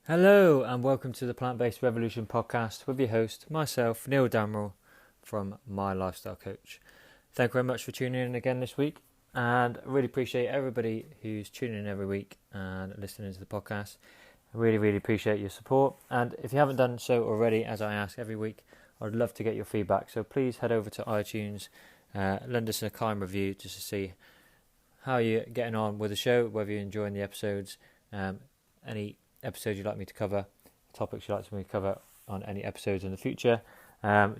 Hello and welcome to the Plant-Based Revolution podcast with your host, myself, Neil Damrell from My Lifestyle Coach. Thank you very much for tuning in again this week, and I really appreciate everybody who's tuning in every week and listening to the podcast. I really appreciate your support, and if you haven't done so already, as I ask every week, I'd love to get your feedback, so please head over to iTunes, lend us a kind review just to see how you're getting on with the show, whether you're enjoying the episodes, any episodes you'd like me to cover, topics you'd like me to cover on any episodes in the future.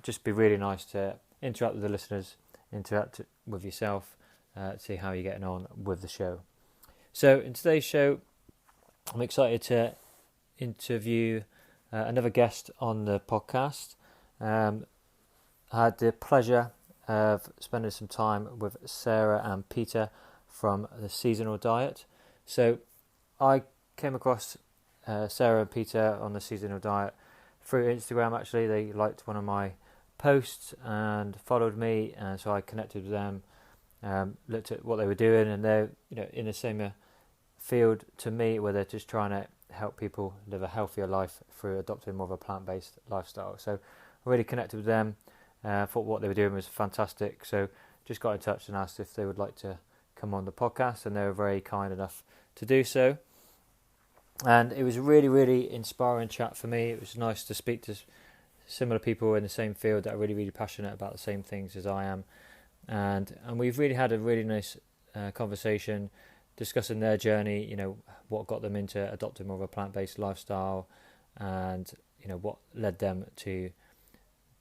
Just be really nice to interact with the listeners, interact with yourself, see how you're getting on with the show. So in today's show, I'm excited to interview another guest on the podcast. I had the pleasure of spending some time with Sarah and Peter from the Seasonal Diet. So I came across Sarah and Peter on the Seasonal Diet through Instagram. Actually, they liked one of my posts and followed me, and so I connected with them, looked at what they were doing, and they're in the same field to me, where they're just trying to help people live a healthier life through adopting more of a plant-based lifestyle. So I really connected with them, thought what they were doing was fantastic, so just got in touch and asked if they would like to come on the podcast, and they were very kind enough to do so. And it was a really inspiring chat for me. It was nice to speak to similar people in the same field that are really passionate about the same things as I am. And we've really had a really nice conversation discussing their journey, what got them into adopting more of a plant-based lifestyle, and what led them to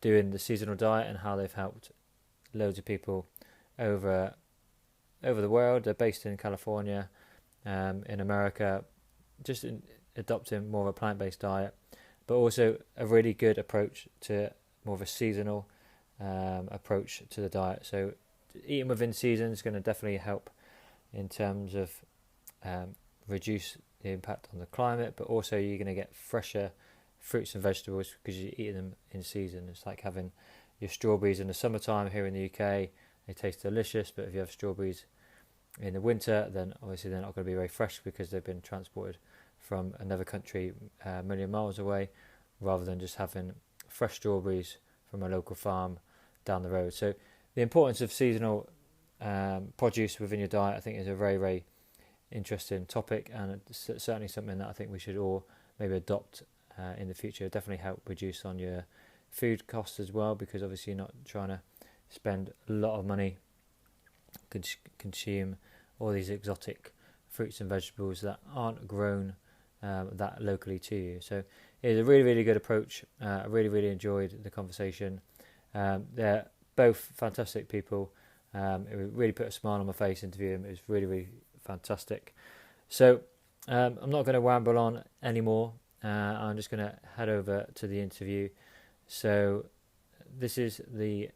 doing the Seasonal Diet and how they've helped loads of people over the world. They're based in California, in America, just in adopting more of a plant-based diet, but also a really good approach to more of a seasonal approach to the diet. So eating within season is going to definitely help in terms of reduce the impact on the climate, but also you're going to get fresher fruits and vegetables because you're eating them in season. It's like having your strawberries in the summertime here in the UK. They taste delicious, but if you have strawberries in the winter, then obviously they're not going to be very fresh because they've been transported from another country a million miles away, rather than just having fresh strawberries from a local farm down the road. So the importance of seasonal produce within your diet, I think, is a very interesting topic, and it's certainly something that I think we should all maybe adopt in the future. Definitely help reduce on your food costs as well, because obviously you're not trying to spend a lot of money consume all these exotic fruits and vegetables that aren't grown that locally to you. So it's a really good approach. I really enjoyed the conversation. They're both fantastic people. It really put a smile on my face interviewing them. It was really fantastic. So I'm not going to ramble on anymore. I'm just going to head over to the interview. So this is the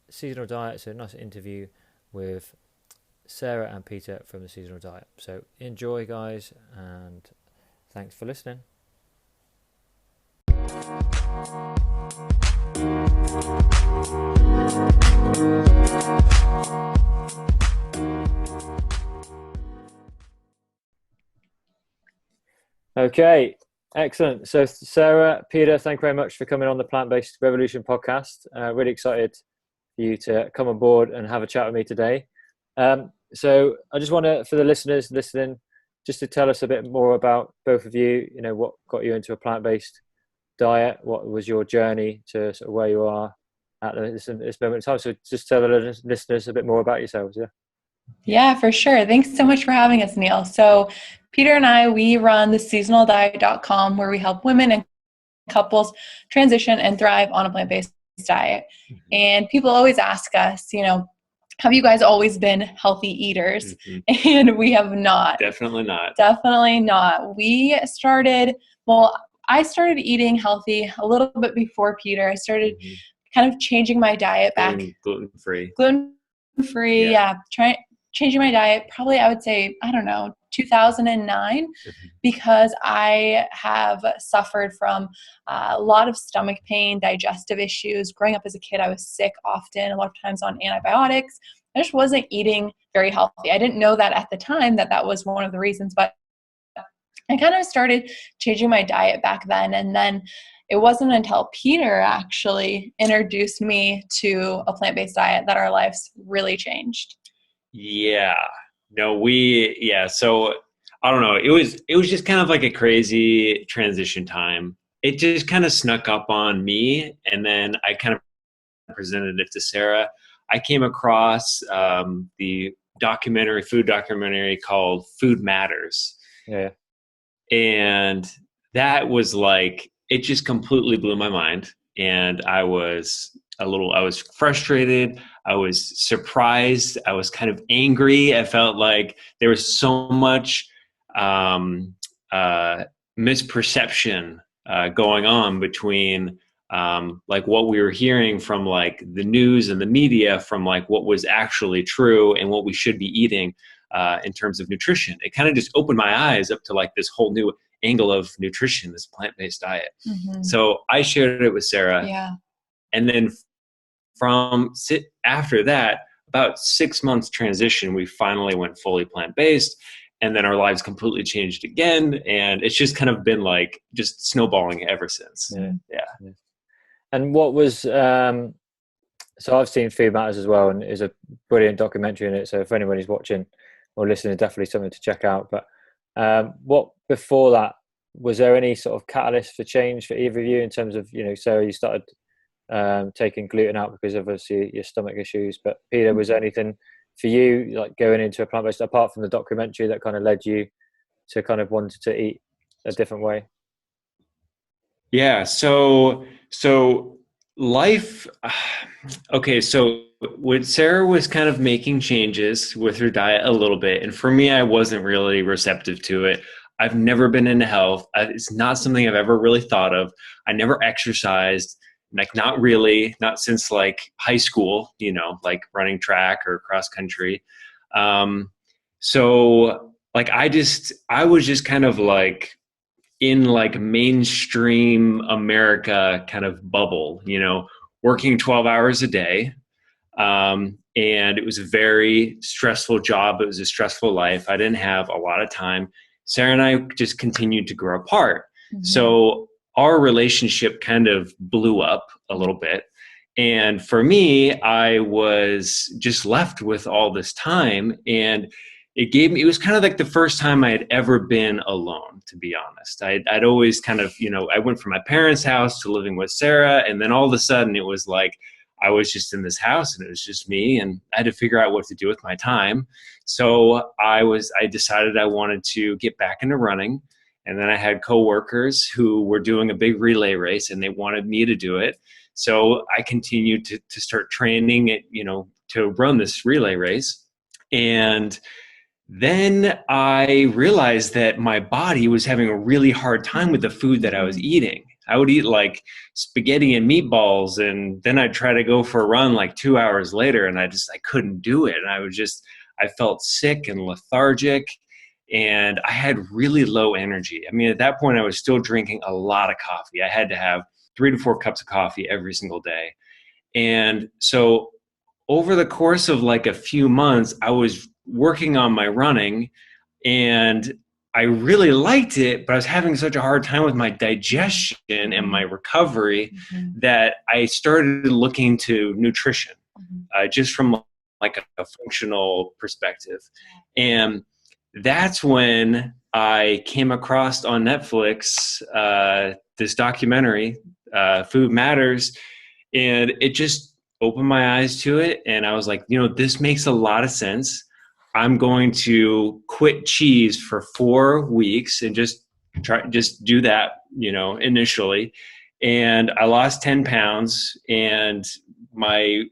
Seasonal Diet, so a nice interview with Sarah and Peter from the Seasonal Diet. So enjoy, guys, and thanks for listening. Okay, excellent. So Sarah, Peter, thank you very much for coming on the Plant-Based Revolution podcast. Really excited for you to come on board and have a chat with me today. So I just want to, for the listeners listening, just to tell us a bit more about both of you, what got you into a plant-based diet, what was your journey to sort of where you are at this moment in time. So just tell the listeners a bit more about yourselves, yeah? Yeah, for sure. Thanks so much for having us, Neil. So Peter and I, we run the seasonaldiet.com, where we help women and couples transition and thrive on a plant-based diet. Mm-hmm. And people always ask us, have you guys always been healthy eaters? Mm-hmm. And we have not. Definitely not. Definitely not. I started eating healthy a little bit before Peter. I started kind of changing my diet back. Gluten-free. Gluten-free, yeah. Changing my diet, probably I would say, 2009, because I have suffered from a lot of stomach pain, digestive issues. Growing up as a kid, I was sick often, a lot of times on antibiotics. I just wasn't eating very healthy. I didn't know that at the time that was one of the reasons, but I kind of started changing my diet back then. And then it wasn't until Peter actually introduced me to a plant-based diet that our lives really changed. Yeah. No, so I don't know. It was just kind of like a crazy transition time. It just kind of snuck up on me, and then I kind of presented it to Sarah. I came across the food documentary called Food Matters. Yeah. And that was like, it just completely blew my mind. And I was frustrated. I was surprised. I was kind of angry. I felt like there was so much um, uh, misperception going on between like what we were hearing from like the news and the media, from like what was actually true and what we should be eating in terms of nutrition. It kind of just opened my eyes up to like this whole new angle of nutrition, this plant-based diet. Mm-hmm. So I shared it with Sarah. Yeah. And then after that, about 6 months transition, we finally went fully plant-based. And then our lives completely changed again. And it's just kind of been like just snowballing ever since. Yeah. And what was, so I've seen Food Matters as well, and it's a brilliant documentary in it. So if anybody's watching or listening, definitely something to check out. But what before that, was there any sort of catalyst for change for either of you in terms of, Sarah, you started taking gluten out because of obviously your stomach issues, but Peter, was there anything for you like going into a plant-based, apart from the documentary, that kind of led you to kind of wanted to eat a different way? Yeah. So life, okay. So when Sarah was kind of making changes with her diet a little bit, and for me, I wasn't really receptive to it. I've never been into health. It's not something I've ever really thought of. I never exercised, like not since like high school, like running track or cross country. So like I was just kind of like in like mainstream America kind of bubble, working 12 hours a day. And it was a very stressful job. It was a stressful life. I didn't have a lot of time. Sarah and I just continued to grow apart. Mm-hmm. So our relationship kind of blew up a little bit. And for me, I was just left with all this time, and it was kind of like the first time I had ever been alone, to be honest. I'd always kind of, I went from my parents' house to living with Sarah. And then all of a sudden it was like, I was just in this house and it was just me, and I had to figure out what to do with my time. So I decided I wanted to get back into running. And then I had coworkers who were doing a big relay race and they wanted me to do it. So I continued to start training it, to run this relay race. And then I realized that my body was having a really hard time with the food that I was eating. I would eat like spaghetti and meatballs, and then I'd try to go for a run like 2 hours later, and I couldn't do it. And I felt sick and lethargic, and I had really low energy. I mean, at that point I was still drinking a lot of coffee. I had to have 3 to 4 cups of coffee every single day. And so over the course of like a few months, I was working on my running, and I really liked it, but I was having such a hard time with my digestion and my recovery that I started looking to nutrition, just from like a functional perspective. And that's when I came across on Netflix this documentary, Food Matters, and it just opened my eyes to it. And I was like, this makes a lot of sense. I'm going to quit cheese for 4 weeks and just do that, initially. And I lost 10 pounds, and my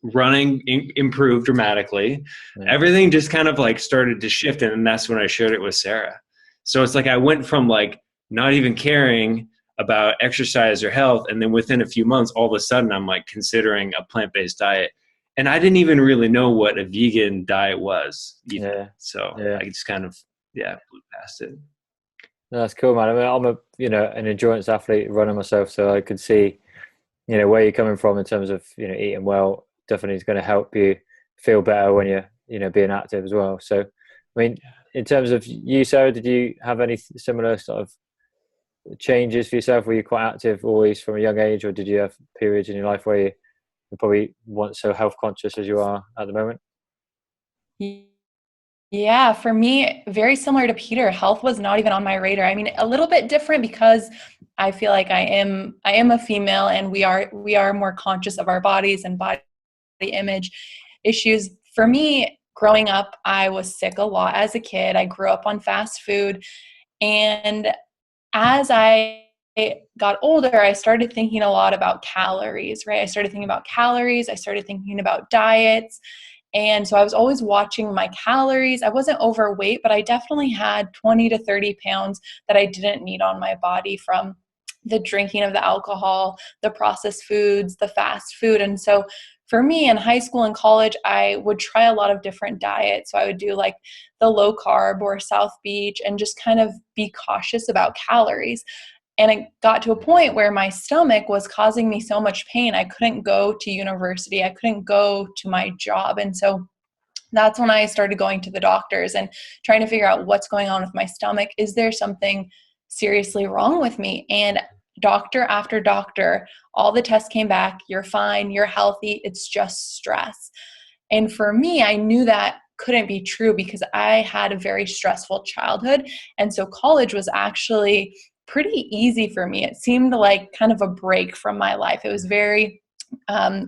running improved dramatically. Yeah. Everything just kind of like started to shift. And that's when I shared it with Sarah. So it's like, I went from like not even caring about exercise or health, and then within a few months, all of a sudden I'm like considering a plant-based diet. And I didn't even really know what a vegan diet was either. Yeah. So I just kind of, blew past it. No, that's cool, man. I mean, I'm an endurance athlete running myself, so I could see, where you're coming from in terms of, eating well. Definitely is going to help you feel better when you're, being active as well. So, I mean, in terms of you, Sarah, did you have any similar sort of changes for yourself? Were you quite active always from a young age, or did you have periods in your life where you probably weren't so health conscious as you are at the moment? Yeah, for me, very similar to Peter, health was not even on my radar. I mean, a little bit different because I feel like I am a female, and we are more conscious of our bodies and body image issues. For me, growing up, I was sick a lot as a kid. I grew up on fast food, and as I got older, I started thinking a lot about calories, right? I started thinking about calories. I started thinking about diets. And so I was always watching my calories. I wasn't overweight, but I definitely had 20 to 30 pounds that I didn't need on my body from the drinking of the alcohol, the processed foods, the fast food. And so for me in high school and college, I would try a lot of different diets. So I would do like the low carb or South Beach and just kind of be cautious about calories. And it got to a point where my stomach was causing me so much pain. I couldn't go to university. I couldn't go to my job. And so that's when I started going to the doctors and trying to figure out what's going on with my stomach. Is there something seriously wrong with me? And doctor after doctor, all the tests came back. You're fine. You're healthy. It's just stress. And for me, I knew that couldn't be true because I had a very stressful childhood. And so college was actually pretty easy for me. It seemed like kind of a break from my life. It was very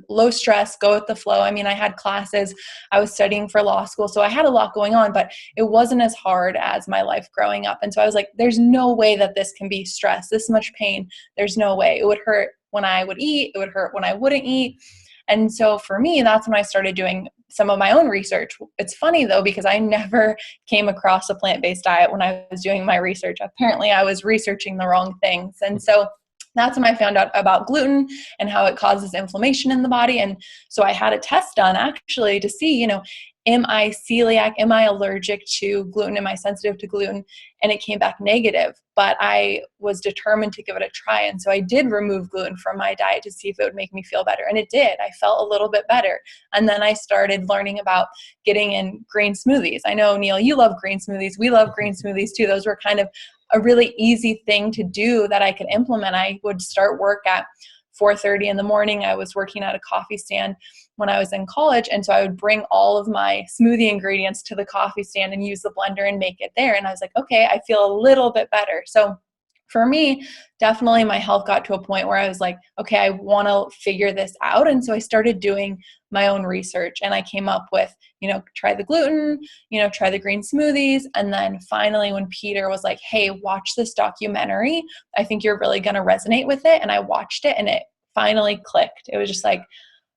low stress, go with the flow. I mean, I had classes, I was studying for law school, so I had a lot going on, but it wasn't as hard as my life growing up. And so I was like, there's no way that this can be stress, this much pain. There's no way. It would hurt when I would eat. It would hurt when I wouldn't eat. And so for me, that's when I started doing some of my own research. It's funny though, because I never came across a plant-based diet when I was doing my research. Apparently I was researching the wrong things. And so that's when I found out about gluten and how it causes inflammation in the body. And so I had a test done actually to see, am I celiac? Am I allergic to gluten? Am I sensitive to gluten? And it came back negative, but I was determined to give it a try. And so I did remove gluten from my diet to see if it would make me feel better. And it did. I felt a little bit better. And then I started learning about getting in green smoothies. I know, Neil, you love green smoothies. We love green smoothies too. Those were kind of a really easy thing to do that I could implement. I would start work at 4:30 in the morning. I was working at a coffee stand when I was in college. And so I would bring all of my smoothie ingredients to the coffee stand and use the blender and make it there. And I was like, okay, I feel a little bit better. So for me, definitely my health got to a point where I was like, okay, I want to figure this out. And so I started doing my own research and I came up with, try the gluten, try the green smoothies. And then finally when Peter was like, hey, watch this documentary, I think you're really going to resonate with it. And I watched it and it finally clicked. It was just like,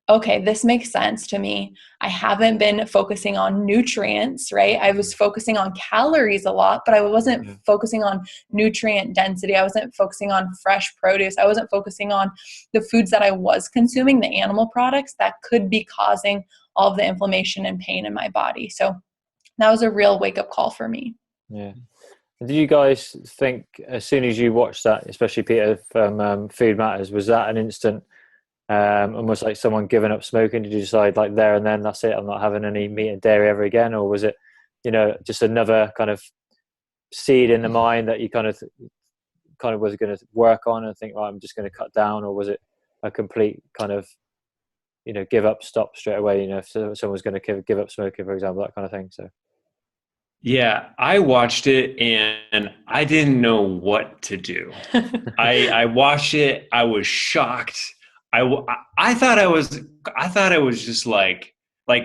okay, this makes sense to me. I haven't been focusing on nutrients, right? I was focusing on calories a lot, but I wasn't focusing on nutrient density. I wasn't focusing on fresh produce. I wasn't focusing on the foods that I was consuming, the animal products that could be causing all of the inflammation and pain in my body. So that was a real wake-up call for me. Yeah. Did you guys think as soon as you watched that, especially Peter from Food Matters, was that an instant almost like someone giving up smoking? Did you decide like there and then, that's it, I'm not having any meat and dairy ever again? Or was it, just another kind of seed in the mind that you kind of was going to work on and think, well, I'm just going to cut down? Or was it a complete kind of, give up, stop straight away, if someone's going to give up smoking, for example, that kind of thing? So yeah, I watched it and I didn't know what to do. I watched it. I was shocked. I thought I was just like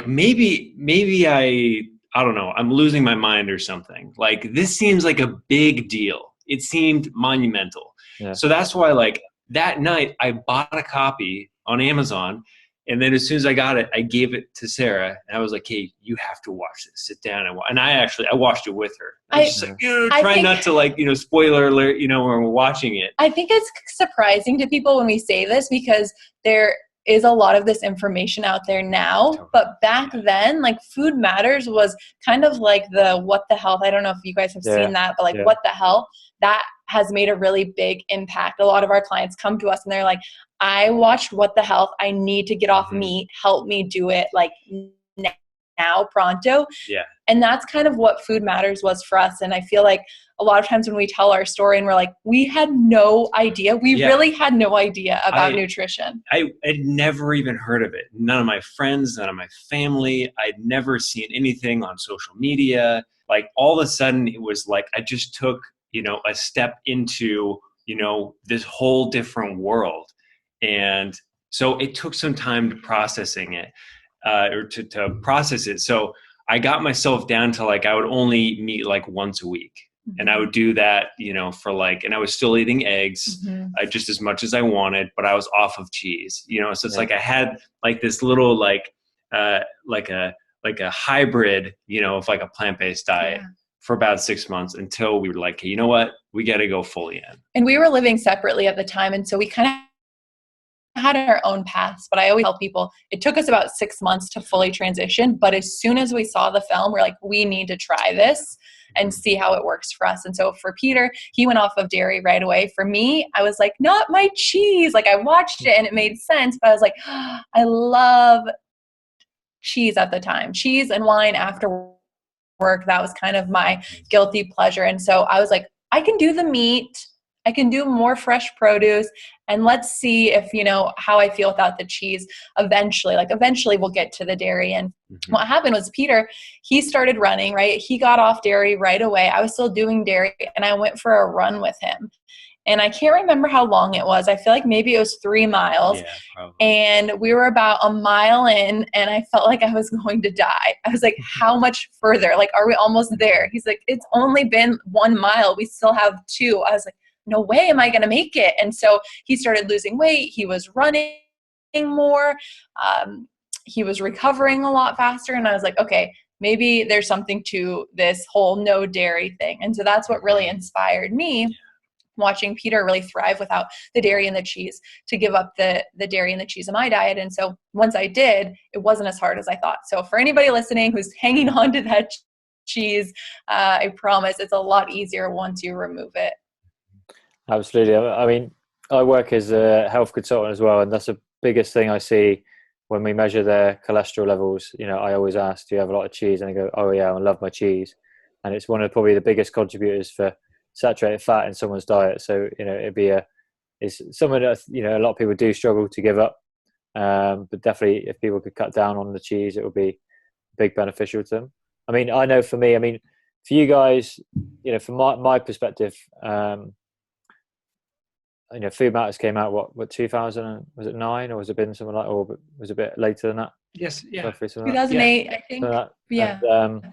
maybe I don't know. I'm losing my mind or something. Like, this seems like a big deal. It seemed monumental. yeah. So that's why, like, that night I bought a copy on Amazon. And then as soon as I got it, I gave it to Sarah, and I was like, "Hey, you have to watch this. Sit down and watch." And I watched it with her. I was just like, try not to, like, spoiler alert, when we're watching it. I think it's surprising to people when we say this because there is a lot of this information out there now, but back then, like, Food Matters was kind of like the What the Health. I don't know if you guys have seen that, but What the Hell, that has made a really big impact. A lot of our clients come to us and they're like, I watched What the Health. I need to get off meat. Help me do it, like, now, pronto. Yeah. And that's kind of what Food Matters was for us. And I feel like a lot of times when we tell our story and we're like, we had no idea. We really had no idea about nutrition. I had never even heard of it. None of my friends, none of my family. I'd never seen anything on social media. Like all of a sudden it was like I just took, a step into, this whole different world. And so it took some time to processing it, or to process it. So I got myself down to like, I would only meet like once a week. And I would do that, for like, and I was still eating eggs just as much as I wanted, but I was off of cheese, so it's like I had like this little, like a hybrid, of like a plant-based diet for about 6 months until we were like, hey, you know what, we got to go fully in. And we were living separately at the time. And so we kind of had our own paths, but I always tell people it took us about 6 months to fully transition. But as soon as we saw the film, we're like, we need to try this and see how it works for us. And so for Peter, he went off of dairy right away. For me, I was like, not my cheese. Like I watched it and it made sense, but I was like, I love cheese at the time. Cheese and wine after work, that was kind of my guilty pleasure. And so I was like, I can do the meat. I can do more fresh produce, and let's see if, how I feel without the cheese eventually. Like eventually we'll get to the dairy. And what happened was Peter, he started running, right? He got off dairy right away. I was still doing dairy and I went for a run with him. And I can't remember how long it was. I feel like maybe it was 3 miles. Yeah, probably. And we were about a mile in and I felt like I was going to die. I was like, how much further? Like, are we almost there? He's like, it's only been 1 mile. We still have 2. I was like, no way am I going to make it. And so he started losing weight. He was running more. He was recovering a lot faster. And I was like, okay, maybe there's something to this whole no dairy thing. And so that's what really inspired me, watching Peter really thrive without the dairy and the cheese, to give up the dairy and the cheese in my diet. And so once I did, it wasn't as hard as I thought. So for anybody listening who's hanging on to that cheese, I promise it's a lot easier once you remove it. Absolutely. I mean, I work as a health consultant as well, and that's the biggest thing I see when we measure their cholesterol levels. I always ask, do you have a lot of cheese? And they go, oh yeah, I love my cheese. And it's one of probably the biggest contributors for saturated fat in someone's diet. So, it's something that, a lot of people do struggle to give up. But definitely if people could cut down on the cheese, it would be big beneficial to them. I mean, I know for me, for you guys, from my perspective, Food Matters came out what 2000, was it 9, or was it been something like, or was it a bit later than that? Yes, yeah, 2008, I think. Yeah. And,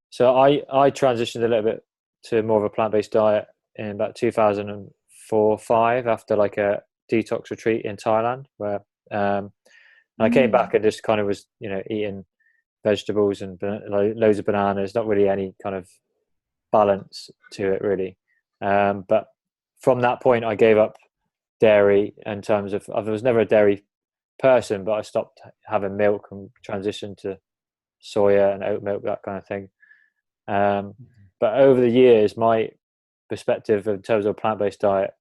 so I transitioned a little bit to more of a plant-based diet in about 2004-05 after like a detox retreat in Thailand, where I came back and just kind of was eating vegetables and loads of bananas, not really any kind of balance to it really. But from that point, I gave up dairy in terms of, I was never a dairy person, but I stopped having milk and transitioned to soya and oat milk, that kind of thing. But over the years, my perspective in terms of a plant-based diet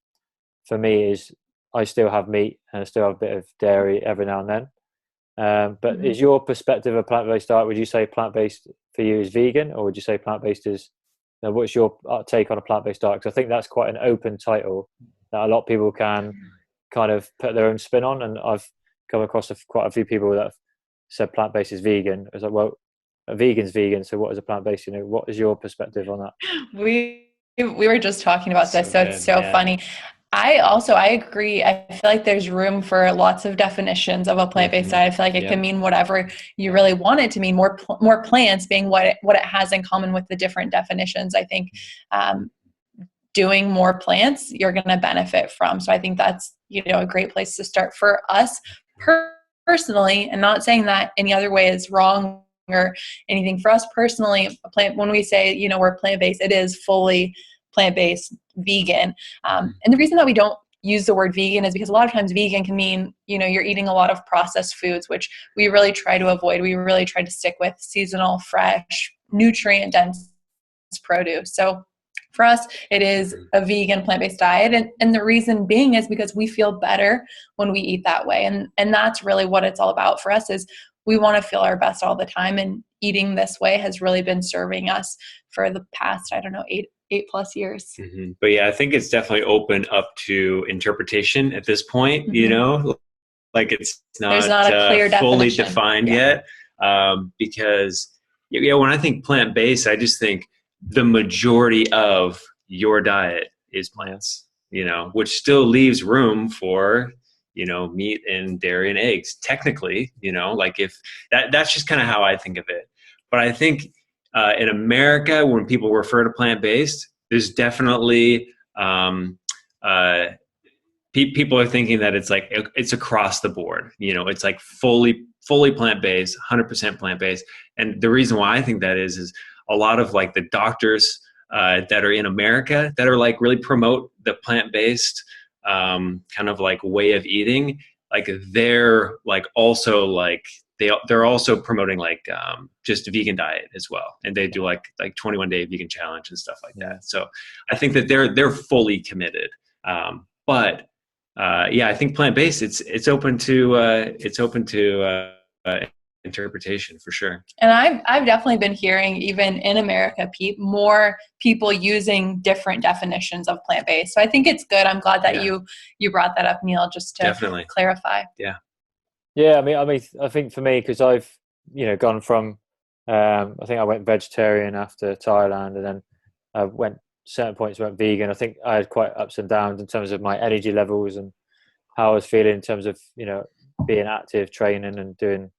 for me is I still have meat and I still have a bit of dairy every now and then. But is your perspective of plant-based diet, would you say plant-based for you is vegan, or would you say plant-based is, what's your take on a plant-based diet? Because I think that's quite an open title that a lot of people can kind of put their own spin on. And I've come across quite a few people that have said plant-based is vegan. It's like, well, a vegan's vegan, so what is a plant-based? What is your perspective on that? We were just talking about this, so it's so funny. I agree. I feel like there's room for lots of definitions of a plant-based diet. I feel like it can mean whatever you really want it to mean. More plants being what it has in common with the different definitions. I think doing more plants, you're going to benefit from. So I think that's a great place to start for us personally. And not saying that any other way is wrong or anything. For us personally, when we say we're plant-based, it is fully plant-based, vegan. And the reason that we don't use the word vegan is because a lot of times vegan can mean, you're eating a lot of processed foods, which we really try to avoid. We really try to stick with seasonal, fresh, nutrient-dense produce. So for us, it is a vegan plant-based diet. And the reason being is because we feel better when we eat that way. And that's really what it's all about for us, is we want to feel our best all the time. And eating this way has really been serving us for the past, I don't know, eight plus years. Mm-hmm. But yeah, I think it's definitely open up to interpretation at this point, you know, like it's There's not a clear fully definition. defined yet. Because when I think plant-based, I just think the majority of your diet is plants, you know, which still leaves room for, you know, meat and dairy and eggs, technically, you know, like if that's just kind of how I think of it. But I think in America, when people refer to plant-based, there's definitely people are thinking that it's like it's across the board. You know, it's like fully plant-based, 100% plant-based. And the reason why I think that is a lot of like the doctors that are in America that are like really promote the plant-based kind of like way of eating. Like they're like also like they're also promoting like just a vegan diet as well, and they do like 21-day vegan challenge and stuff like that. So I think that they're fully committed. But I think plant-based it's open to interpretation for sure. And I've definitely been hearing, even in America, Pete, more people using different definitions of plant-based. So I think it's good. I'm glad that you brought that up, Neil, just to definitely clarify. Yeah, I mean, I think for me, because I've, you know, gone from, I think I went vegetarian after Thailand, and then I went certain points went vegan. I think I had quite ups and downs in terms of my energy levels and how I was feeling in terms of, you know, being active, training and doing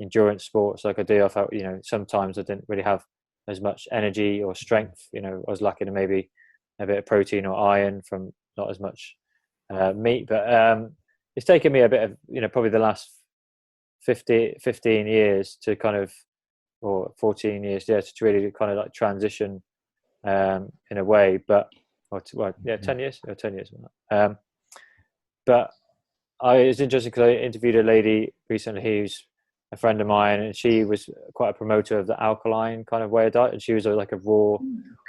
endurance sports like I do. I felt, you know, sometimes I didn't really have as much energy or strength. You know, I was lacking in maybe a bit of protein or iron from not as much meat. But it's taken me a bit of, you know, probably the last 15 years to kind of, or 14 years, to really kind of like transition in a way. But 10 years. But it's interesting because I interviewed a lady recently who's a friend of mine, and she was quite a promoter of the alkaline kind of way of diet, and she was like a raw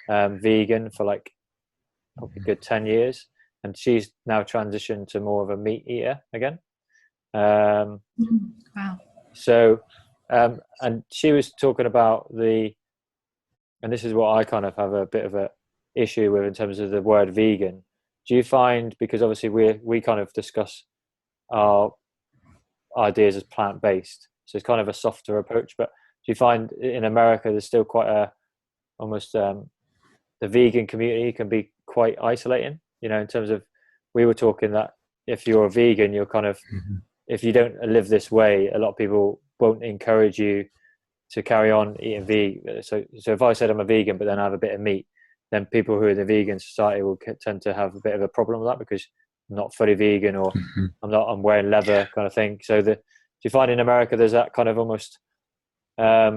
vegan for like probably a good 10 years, and she's now transitioned to more of a meat eater again. Wow. So and she was talking about and this is what I kind of have a bit of a issue with in terms of the word vegan. Do you find, because obviously we kind of discuss our ideas as plant-based, so it's kind of a softer approach, but do you find in America there's still quite a almost the vegan community can be quite isolating, you know, in terms of, we were talking that if you're a vegan, you're kind of if you don't live this way, a lot of people won't encourage you to carry on eating vegan. So if I said I'm a vegan but then I have a bit of meat, then people who are in the vegan society will tend to have a bit of a problem with that, because I'm not fully vegan, or I'm wearing leather kind of thing. So do you find in America there's that kind of almost I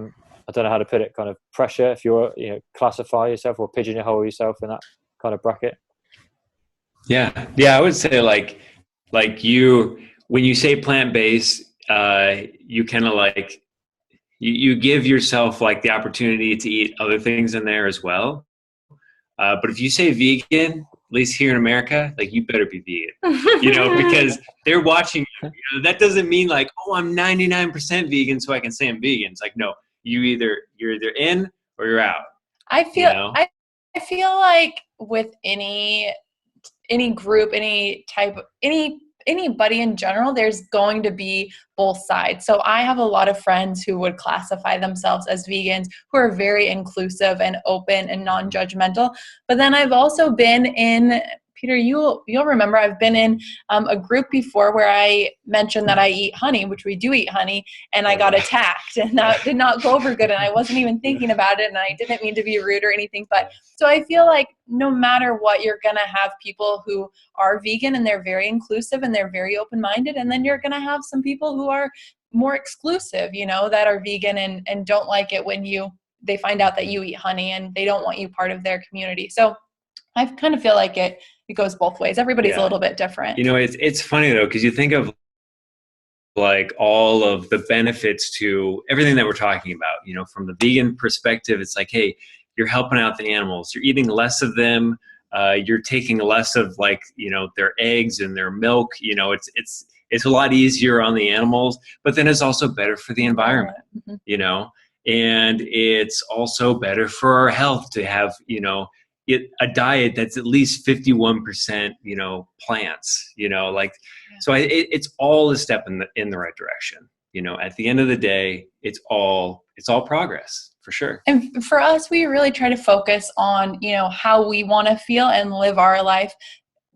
don't know how to put it, kind of pressure if you're, you know, classify yourself or pigeonhole yourself in that kind of bracket? Yeah, I would say like you, when you say plant-based, you kind of like you give yourself like the opportunity to eat other things in there as well. But if you say vegan, at least here in America, like you better be vegan, you know, because they're watching you. You know, that doesn't mean like, oh, I'm 99% vegan, so I can say I'm vegan. It's like, no, you're either in or you're out. I feel, you know? I feel like with any group, any type, anybody in general, there's going to be both sides. So I have a lot of friends who would classify themselves as vegans, who are very inclusive and open and non-judgmental. But then I've also been in, Peter, you'll remember, I've been in a group before where I mentioned that I eat honey, which we do eat honey, and I got attacked, and that did not go over good, and I wasn't even thinking about it, and I didn't mean to be rude or anything. But so I feel like no matter what, you're going to have people who are vegan and they're very inclusive and they're very open-minded, and then you're going to have some people who are more exclusive, you know, that are vegan and don't like it when they find out that you eat honey, and they don't want you part of their community. So I kind of feel like it goes both ways. Everybody's a little bit different. You know, it's funny though, because you think of like all of the benefits to everything that we're talking about, you know, from the vegan perspective, it's like, hey, you're helping out the animals, you're eating less of them, you're taking less of like, you know, their eggs and their milk, you know, it's it's a lot easier on the animals, but then it's also better for the environment, you know, and it's also better for our health to have, you know, a diet that's at least 51%, you know, plants, you know, like, so it's all a step in the right direction. You know, at the end of the day, it's all progress, for sure. And for us, we really try to focus on, you know, how we want to feel and live our life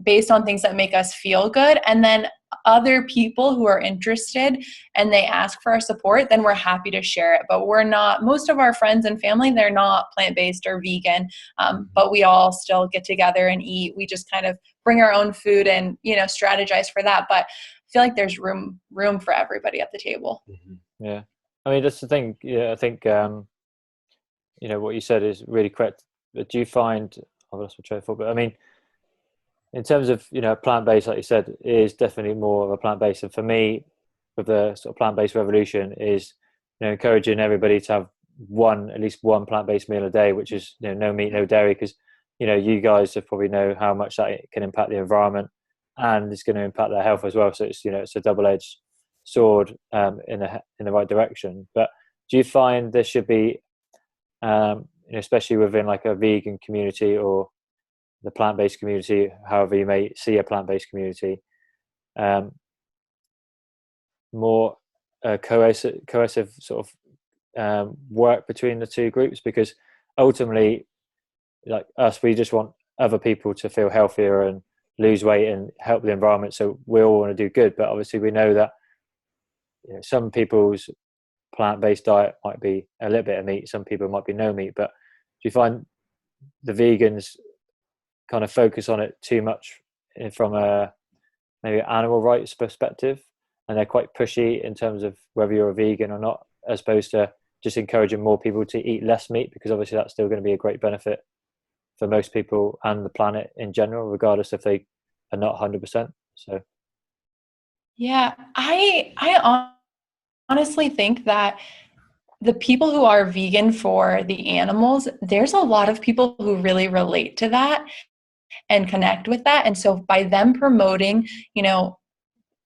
based on things that make us feel good. And then other people who are interested and they ask for our support, then we're happy to share it. But we're not, most of our friends and family, they're not plant-based or vegan, but we all still get together and eat. We just kind of bring our own food and, you know, strategize for that. But I feel like there's room for everybody at the table. Yeah. I mean, that's the thing. Yeah, I think, you know, what you said is really correct. But do you find, I've lost my train of thought, but I mean, in terms of, you know, plant-based, like you said, is definitely more of a plant-based. And for me, with the sort of plant-based revolution is, you know, encouraging everybody to have at least one plant-based meal a day, which is, you know, no meat, no dairy, because, you know, you guys have probably know how much that can impact the environment and it's going to impact their health as well. So it's, you know, it's a double-edged sword in the right direction. But do you find there should be, you know, especially within like a vegan community or the plant-based community, however you may see a plant-based community, more cohesive sort of work between the two groups? Because ultimately, like us, we just want other people to feel healthier and lose weight and help the environment, so we all want to do good. But obviously we know that, you know, some people's plant-based diet might be a little bit of meat, some people might be no meat. But do you find the vegans kind of focus on it too much from a maybe animal rights perspective, and they're quite pushy in terms of whether you're a vegan or not, as opposed to just encouraging more people to eat less meat, because obviously that's still going to be a great benefit for most people and the planet in general, regardless if they are not 100%. So Yeah, I honestly think that the people who are vegan for the animals, there's a lot of people who really relate to that and connect with that. And so by them promoting, you know,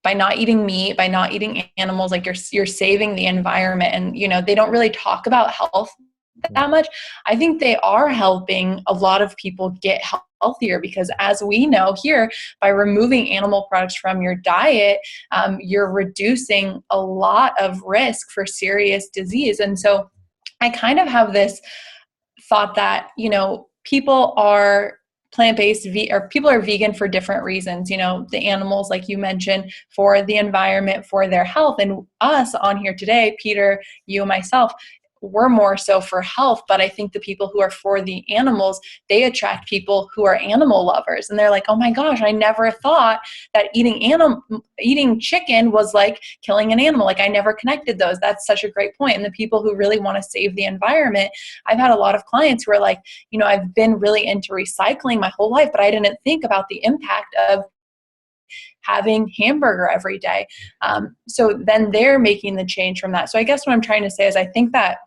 by not eating meat, by not eating animals, like you're saving the environment, and, you know, they don't really talk about health that much. I think they are helping a lot of people get healthier, because as we know here, by removing animal products from your diet, you're reducing a lot of risk for serious disease. And so I kind of have this thought that, you know, people are plant-based or people are vegan for different reasons. You know, the animals, like you mentioned, for the environment, for their health. And us on here today, Peter, you and myself, we're more so for health. But I think the people who are for the animals, they attract people who are animal lovers. And they're like, oh my gosh, I never thought that eating chicken was like killing an animal. Like, I never connected those. That's such a great point. And the people who really want to save the environment, I've had a lot of clients who are like, you know, I've been really into recycling my whole life, but I didn't think about the impact of having hamburger every day. So then they're making the change from that. So I guess what I'm trying to say is I think that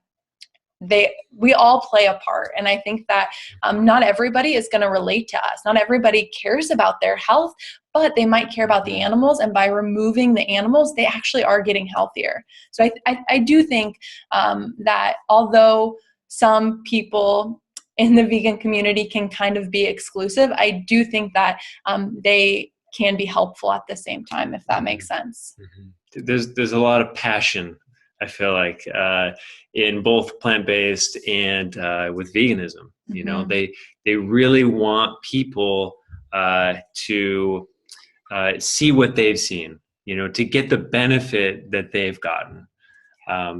we all play a part. And I think that not everybody is going to relate to us. Not everybody cares about their health, but they might care about the animals. And by removing the animals, they actually are getting healthier. So I do think that although some people in the vegan community can kind of be exclusive, I do think that they can be helpful at the same time, if that makes sense. There's a lot of passion, I feel like, in both plant-based and with veganism. You know, they really want people to see what they've seen, you know, to get the benefit that they've gotten.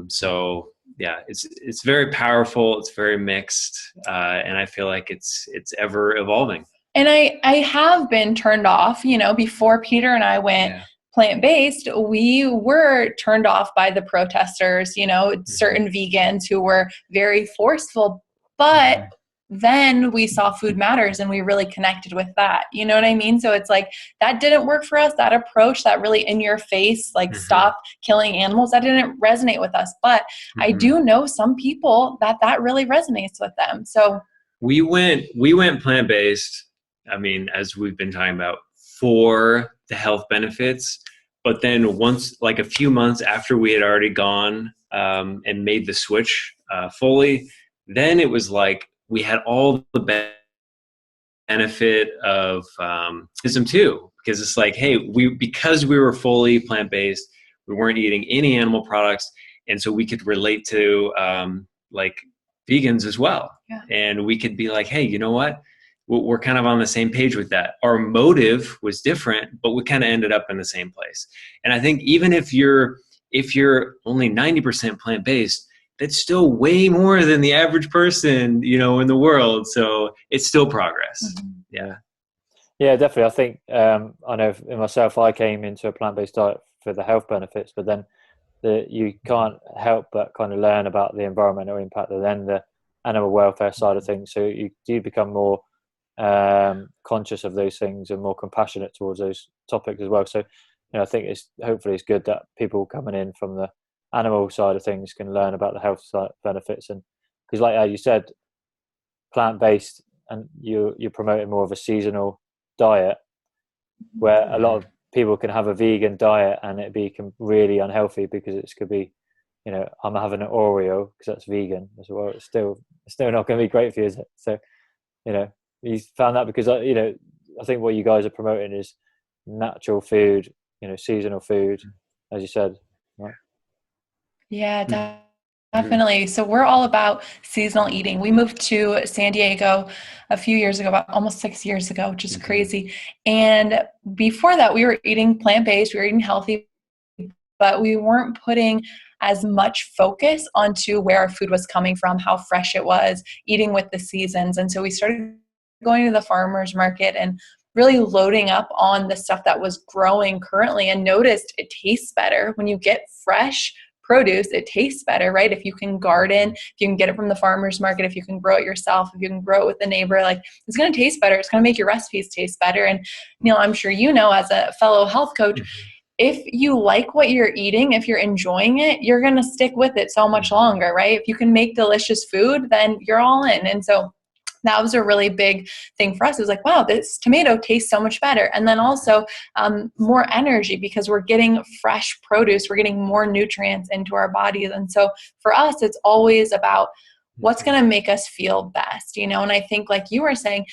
So yeah, it's very powerful. It's very mixed, and I feel like it's ever evolving. And I have been turned off, you know, before Peter and I went plant-based, we were turned off by the protesters, you know, certain vegans who were very forceful, but then we saw Food Matters and we really connected with that. You know what I mean? So it's like, that didn't work for us. That approach, that really in your face, like stop killing animals, that didn't resonate with us. But I do know some people that really resonates with them. So we went plant-based. I mean, as we've been talking about, for the health benefits, But then once, like a few months after we had already gone and made the switch fully, then it was like we had all the benefit of wisdom too, because it's like, hey, because we were fully plant-based, we weren't eating any animal products, and so we could relate to like vegans as well. Yeah. And we could be like, hey, you know what? We're kind of on the same page with that. Our motive was different, but we kind of ended up in the same place. And I think even if you're only 90% plant-based, that's still way more than the average person, you know, in the world. So it's still progress. Mm-hmm. Yeah. Yeah, definitely. I think I know in myself, I came into a plant-based diet for the health benefits, but then you can't help but kind of learn about the environmental impact and then the animal welfare side of things. So you do become more conscious of those things and more compassionate towards those topics as well. So, I think hopefully it's good that people coming in from the animal side of things can learn about the health side benefits. And because, like you said, plant-based, and you're promoting more of a seasonal diet, where a lot of people can have a vegan diet and it be really unhealthy because it could be, I'm having an Oreo because that's vegan as well. It's still not going to be great for you, is it? So, you found that because, I think what you guys are promoting is natural food, seasonal food, as you said, right? Yeah, definitely. So we're all about seasonal eating. We moved to San Diego a few years ago, about almost 6 years ago, which is crazy. And before that, we were eating plant-based, we were eating healthy, but we weren't putting as much focus onto where our food was coming from, how fresh it was, eating with the seasons. And so we started going to the farmer's market and really loading up on the stuff that was growing currently, and noticed it tastes better when you get fresh produce. It tastes better, right? If you can garden, if you can get it from the farmer's market, if you can grow it yourself, if you can grow it with a neighbor, like, it's going to taste better. It's going to make your recipes taste better. And Neil, I'm sure as a fellow health coach, if you like what you're eating, if you're enjoying it, you're going to stick with it so much longer, right? If you can make delicious food, then you're all in. And so that was a really big thing for us. It was like, wow, this tomato tastes so much better. And then also more energy, because we're getting fresh produce, we're getting more nutrients into our bodies. And so for us, it's always about what's going to make us feel best, And I think, like you were saying,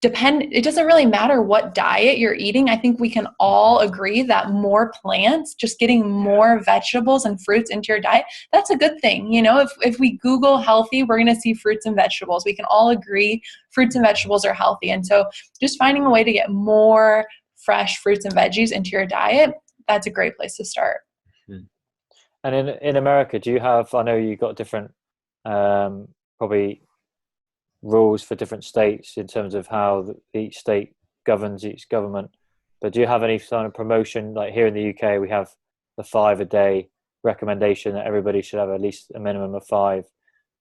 it doesn't really matter what diet you're eating. I think we can all agree that more plants, just getting more vegetables and fruits into your diet, that's a good thing. If we Google healthy, we're going to see fruits and vegetables. We can all agree fruits and vegetables are healthy. And so just finding a way to get more fresh fruits and veggies into your diet, that's a great place to start. And in America, do you have, I know you've got different probably rules for different states in terms of how each state governs each government, but do you have any kind of promotion? Like here in the UK, we have the 5 a day recommendation that everybody should have at least a minimum of 5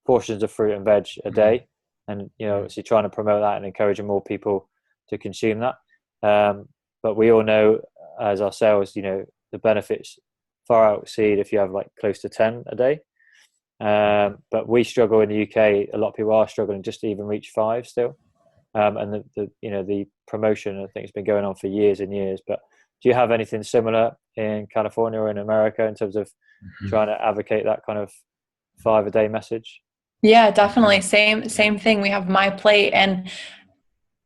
portions of fruit and veg a day, and obviously trying to promote that and encouraging more people to consume that. But we all know as ourselves, the benefits far exceed if you have like close to 10 a day. But we struggle in the UK. A lot of people are struggling just to even reach 5 still. And the promotion, I think, has been going on for years and years. But do you have anything similar in California or in America in terms of trying to advocate that kind of 5 a day message? Yeah, definitely. Same thing. We have My Plate, and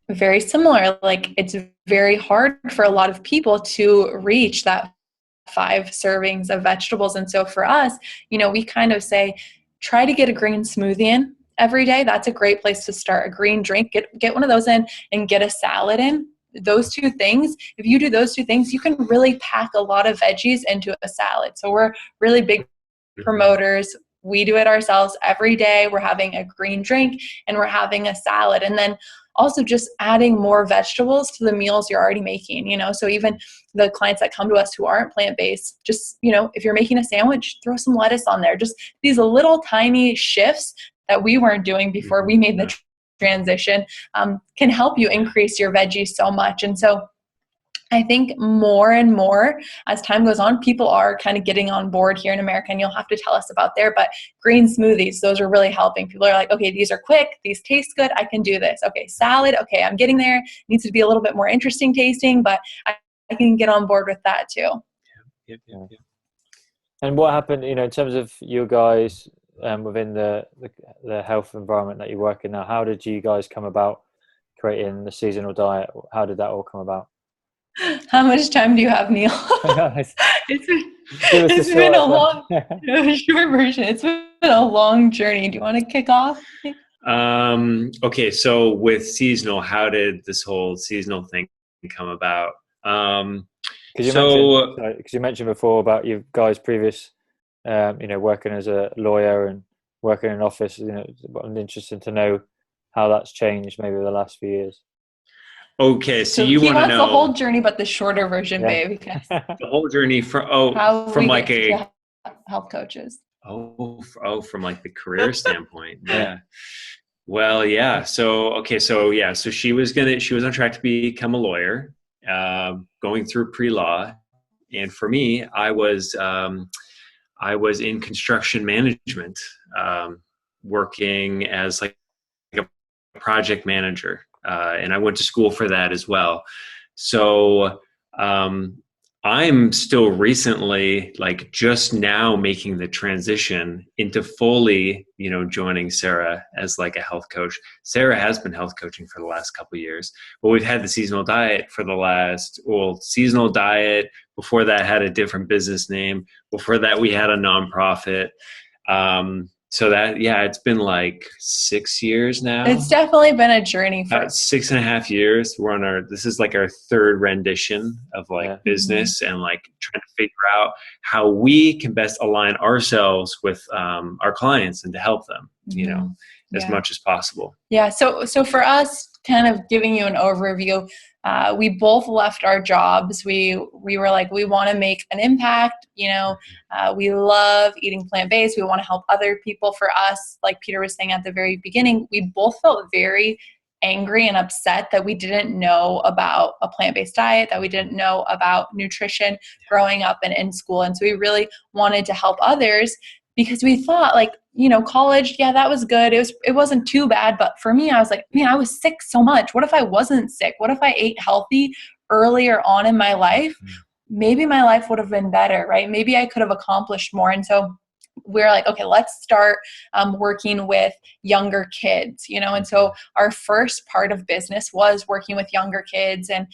very similar. Like, it's very hard for a lot of people to reach that 5 servings of vegetables. And so for us, we kind of say, try to get a green smoothie in every day. That's a great place to start. A green drink, get one of those in, and get a salad in. Those 2 things, if you do those 2 things, you can really pack a lot of veggies into a salad. So we're really big promoters. We do it ourselves every day. We're having a green drink and we're having a salad. And then also just adding more vegetables to the meals you're already making, So even the clients that come to us who aren't plant-based, just, if you're making a sandwich, throw some lettuce on there. Just these little tiny shifts that we weren't doing before we made the transition can help you increase your veggies so much. And so I think more and more as time goes on, people are kind of getting on board here in America, and you'll have to tell us about there. But green smoothies, those are really helping. People are like, okay, these are quick, these taste good, I can do this. Okay, salad, okay, I'm getting there. It needs to be a little bit more interesting tasting, but I can get on board with that too. And what happened, in terms of you guys within the health environment that you work in now? How did you guys come about creating the seasonal diet? How did that all come about? How much time do you have, Neil? It's been a long, short version. It's been a long journey. Do you want to kick off? Okay, so with seasonal, how did this whole seasonal thing come about? Because you mentioned before about you guys' previous, working as a lawyer and working in an office. I'm interested to know how that's changed maybe the last few years. Okay, so you want to know the whole journey, but the shorter version, babe. Because the whole journey from like health coaches. From like the career standpoint. Yeah. Well, yeah. So she was on track to become a lawyer, going through pre-law, and for me, I was in construction management, working as like a project manager, and I went to school for that as well. So I'm still recently, like just now, making the transition into fully, joining Sarah as like a health coach. Sarah has been health coaching for the last couple of years, but we've had the seasonal diet seasonal diet. Before that had a different business name. Before that, we had a nonprofit. So that, it's been like 6 years now. It's definitely been a journey for 6.5 years. This is like our third rendition of like business and like trying to figure out how we can best align ourselves with our clients and to help them, as much as possible. Yeah. So for us, kind of giving you an overview, we both left our jobs. We were like, we want to make an impact. We love eating plant-based. We want to help other people. For us, like Peter was saying at the very beginning, we both felt very angry and upset that we didn't know about a plant-based diet, that we didn't know about nutrition growing up and in school. And so we really wanted to help others, because we thought college, that was good. It wasn't too bad. But for me, I was like, man, I was sick so much. What if I wasn't sick? What if I ate healthy earlier on in my life? Maybe my life would have been better, right? Maybe I could have accomplished more. And so we're like, okay, let's start working with younger kids, and so our first part of business was working with younger kids and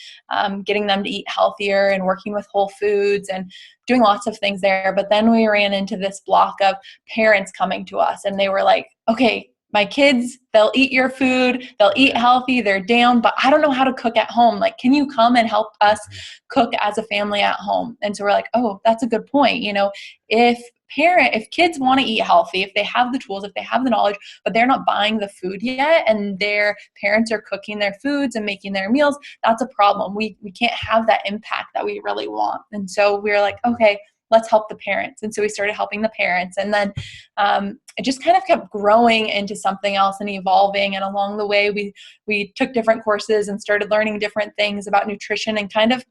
getting them to eat healthier and working with Whole Foods and doing lots of things there. But then we ran into this block of parents coming to us, and they were like, okay, my kids, they'll eat your food, they'll eat healthy, they're down, but I don't know how to cook at home. Like, can you come and help us cook as a family at home? And so we're like, oh, that's a good point. If kids want to eat healthy, if they have the tools, if they have the knowledge, but they're not buying the food yet and their parents are cooking their foods and making their meals, that's a problem. We can't have that impact that we really want. And so we were like, okay, let's help the parents. And so we started helping the parents. And then it just kind of kept growing into something else and evolving. And along the way, we took different courses and started learning different things about nutrition and kind of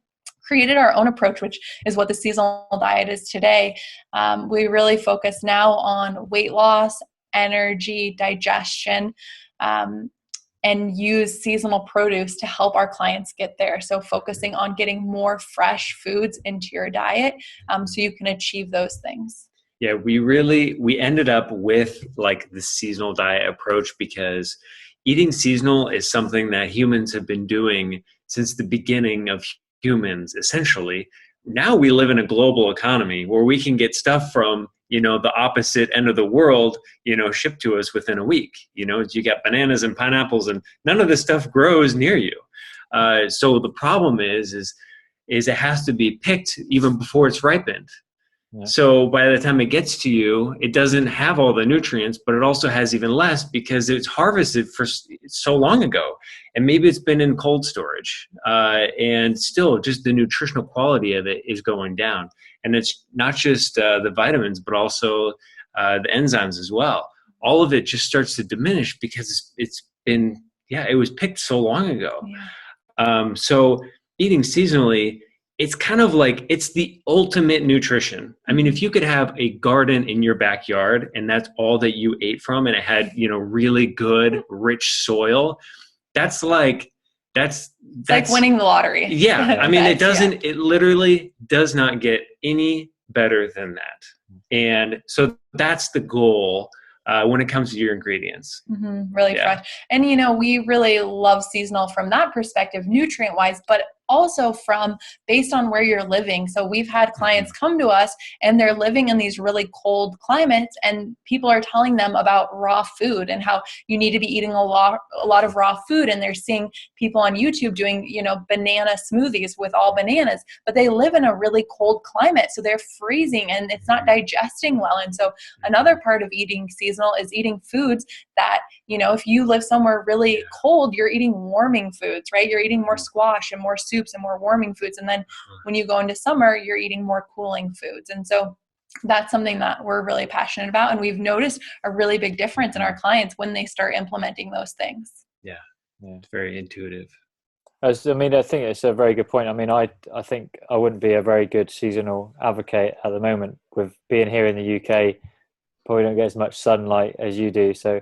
created our own approach, which is what the seasonal diet is today. We really focus now on weight loss, energy, digestion, and use seasonal produce to help our clients get there. So focusing on getting more fresh foods into your diet so you can achieve those things. Yeah, we ended up with like the seasonal diet approach because eating seasonal is something that humans have been doing since the beginning of humans, essentially. Now we live in a global economy where we can get stuff from, the opposite end of the world, shipped to us within a week. You got bananas and pineapples and none of this stuff grows near you. So the problem is it has to be picked even before it's ripened. Yeah. So by the time it gets to you, it doesn't have all the nutrients, but it also has even less because it's harvested for so long ago. And maybe it's been in cold storage. And still just the nutritional quality of it is going down. And it's not just the vitamins, but also the enzymes as well. All of it just starts to diminish because it was picked so long ago. Yeah. So eating seasonally, it's kind of like, it's the ultimate nutrition. I mean, if you could have a garden in your backyard and that's all that you ate from and it had, really good, rich soil, that's that's like winning the lottery. Yeah. I mean, it literally does not get any better than that. And so that's the goal when it comes to your ingredients. Really fresh. And, we really love seasonal from that perspective, nutrient wise, but also from based on where you're living. So we've had clients come to us and they're living in these really cold climates, and people are telling them about raw food and how you need to be eating a lot of raw food. And they're seeing people on YouTube doing, banana smoothies with all bananas, but they live in a really cold climate. So they're freezing and it's not digesting well. And so another part of eating seasonal is eating foods that, if you live somewhere really cold, you're eating warming foods, right? You're eating more squash and more soups and more warming foods. And then when you go into summer, you're eating more cooling foods. And so that's something that we're really passionate about. And we've noticed a really big difference in our clients when they start implementing those things. Yeah. It's very intuitive. I think it's a very good point. I mean, I think I wouldn't be a very good seasonal advocate at the moment. With being here in the UK, probably don't get as much sunlight as you do. So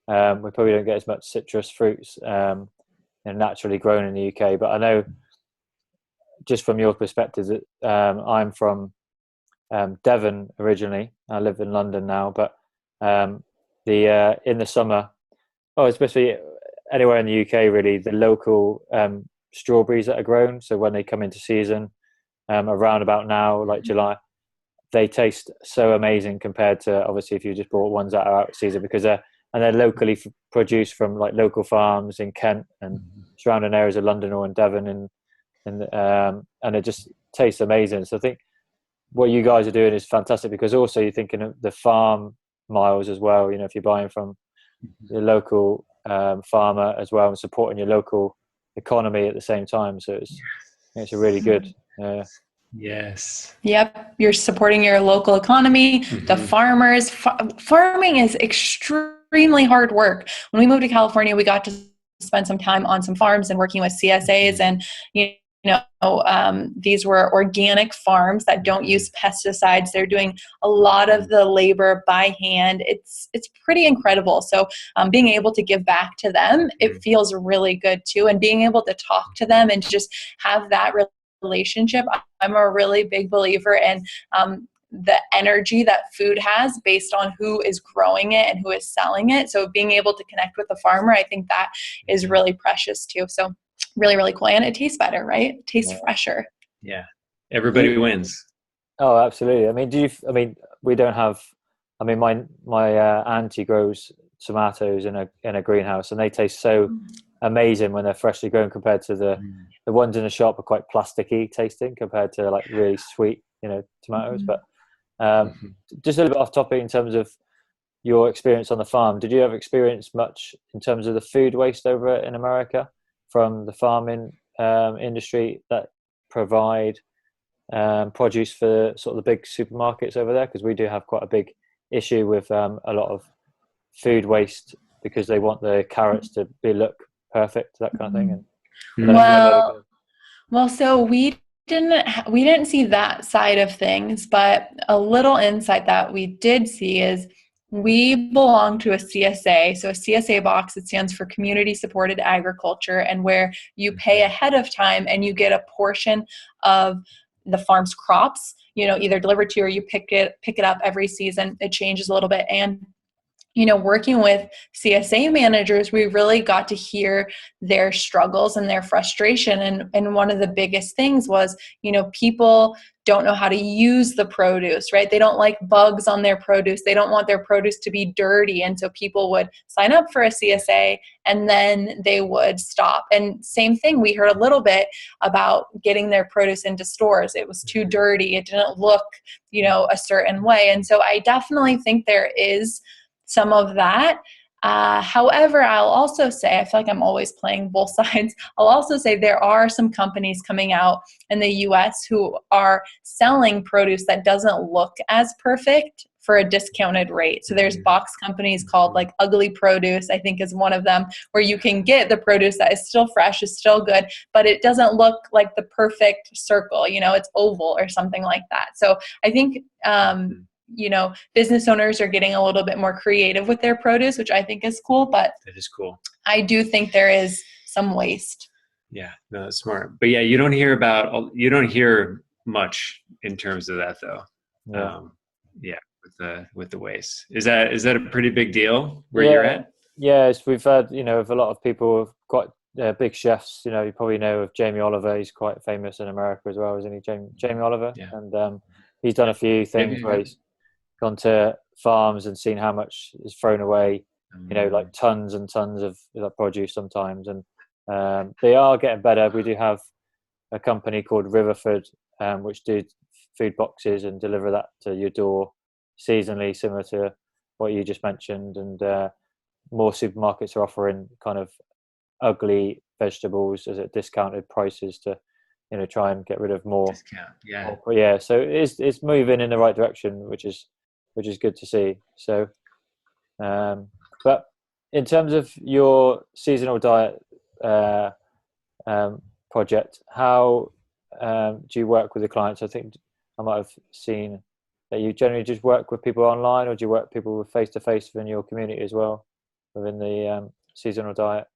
we probably don't get as much citrus fruits naturally grown in the UK. But I know, just from your perspective, that I'm from Devon originally. I live in London now, but in the summer, especially anywhere in the UK, really, the local strawberries that are grown. So when they come into season, around about now, like July, they taste so amazing compared to obviously if you just bought ones that are out of season, because they're locally produced from like local farms in Kent and surrounding areas of London or in Devon, and it just tastes amazing. So I think what you guys are doing is fantastic, because also you're thinking of the farm miles as well. If you're buying from your local farmer as well and supporting your local economy at the same time. So it's a really good. Yes. Yep. You're supporting your local economy, the farmers. Farming is extremely hard work. When we moved to California, we got to spend some time on some farms and working with CSAs, and these were organic farms that don't use pesticides. They're doing a lot of the labor by hand. It's pretty incredible. So being able to give back to them, it feels really good too. And being able to talk to them and just have that relationship. I'm a really big believer in the energy that food has based on who is growing it and who is selling it. So being able to connect with the farmer, I think that is really precious too. So really, really cool. And it tastes better, right? It tastes fresher. Yeah. Everybody wins. Oh, absolutely. I mean, we don't have, my auntie grows tomatoes in a greenhouse, and they taste so amazing when they're freshly grown compared to the ones in the shop are quite plasticky tasting compared to like really sweet, tomatoes. But just a little bit off topic in terms of your experience on the farm. Did you ever experience much in terms of the food waste over in America from the farming industry that provide produce for sort of the big supermarkets over there? Because we do have quite a big issue with a lot of food waste, because they want the carrots to look perfect, that kind of thing. Well, so we didn't see that side of things, but a little insight that we did see is we belong to a CSA. So a CSA box, it stands for Community Supported Agriculture, and where you pay ahead of time and you get a portion of the farm's crops, either delivered to you or you pick it up every season. It changes a little bit. And working with CSA managers, we really got to hear their struggles and their frustration. And one of the biggest things was, people don't know how to use the produce, right? They don't like bugs on their produce. They don't want their produce to be dirty. And so people would sign up for a CSA and then they would stop. And same thing, we heard a little bit about getting their produce into stores. It was too dirty. It didn't look, a certain way. And so I definitely think there is some of that. However, I'll also say, I feel like I'm always playing both sides. I'll also say there are some companies coming out in the US who are selling produce that doesn't look as perfect for a discounted rate. So there's box companies called like Ugly Produce, I think is one of them, where you can get the produce that is still fresh, is still good, but it doesn't look like the perfect circle, it's oval or something like that. So I think, business owners are getting a little bit more creative with their produce, which I think is cool, but that is cool. I do think there is some waste. Yeah, no, that's smart. But yeah, you don't hear much in terms of that though. Yeah. Yeah, with the waste. Is that a pretty big deal where you're Yeah, at? yeah. We've had, with a lot of people, quite big chefs. You probably know of Jamie Oliver. He's quite famous in America as well, isn't he? Jamie Oliver, Yeah. and he's done a few Yep, things yep, where yep. he's gone to farms and seen how much is thrown away. Like tons and tons of like, produce sometimes, and they are getting better. We do have a company called Riverford, which do food boxes and deliver that to your door seasonally, similar to what you just mentioned. And more supermarkets are offering kind of ugly vegetables as at discounted prices to, try and get rid of more. Discount. Yeah. Yeah, so it's moving in the right direction, which is good to see. So, but in terms of your seasonal diet uh, project, how do you work with the clients? I think I might have seen that you generally just work with people online, or do you work people with face to face within your community as well, within the seasonal diet?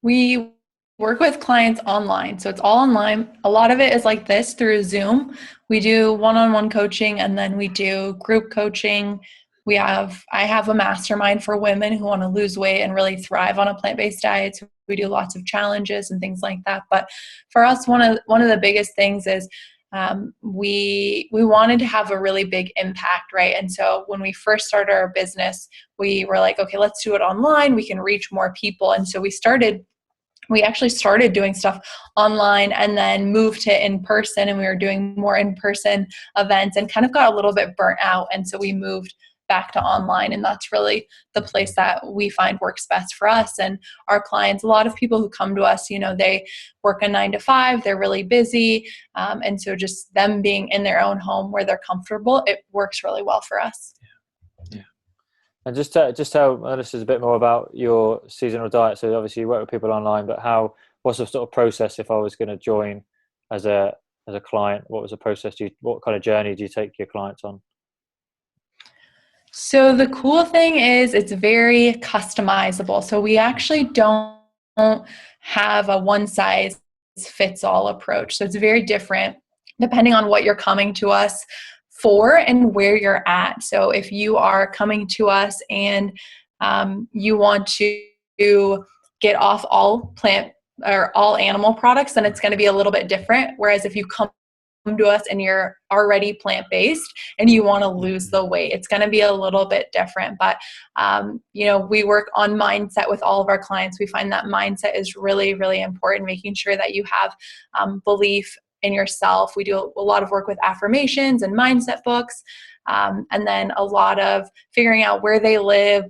We work with clients online. So it's all online. A lot of it is like this through Zoom. We do one-on-one coaching and then we do group coaching. I have a mastermind for women who want to lose weight and really thrive on a plant-based diet. So we do lots of challenges and things like that. But for us, one of the biggest things is we wanted to have a really big impact, right? And so when we first started our business, we were like, okay, let's do it online. We can reach more people. And so we actually started doing stuff online and then moved to in person, and we were doing more in person events and kind of got a little bit burnt out. And so we moved back to online, and that's really the place that we find works best for us and our clients. A lot of people who come to us, they work a 9 to 5, they're really busy. And so just them being in their own home where they're comfortable, it works really well for us. Yeah. And just tell listeners a bit more about your seasonal diet. So obviously you work with people online, but what's the sort of process if I was going to join as a client? What was the process? What kind of journey do you take your clients on? So the cool thing is it's very customizable. So we actually don't have a one size fits all approach. So it's very different depending on what you're coming to us for and where you're at. So if you are coming to us and you want to get off all plant or all animal products, then it's going to be a little bit different. Whereas if you come to us and you're already plant-based and you want to lose the weight, it's going to be a little bit different. But we work on mindset with all of our clients. We find that mindset is really, really important, making sure that you have belief in yourself. We do a lot of work with affirmations and mindset books, and then a lot of figuring out where they live,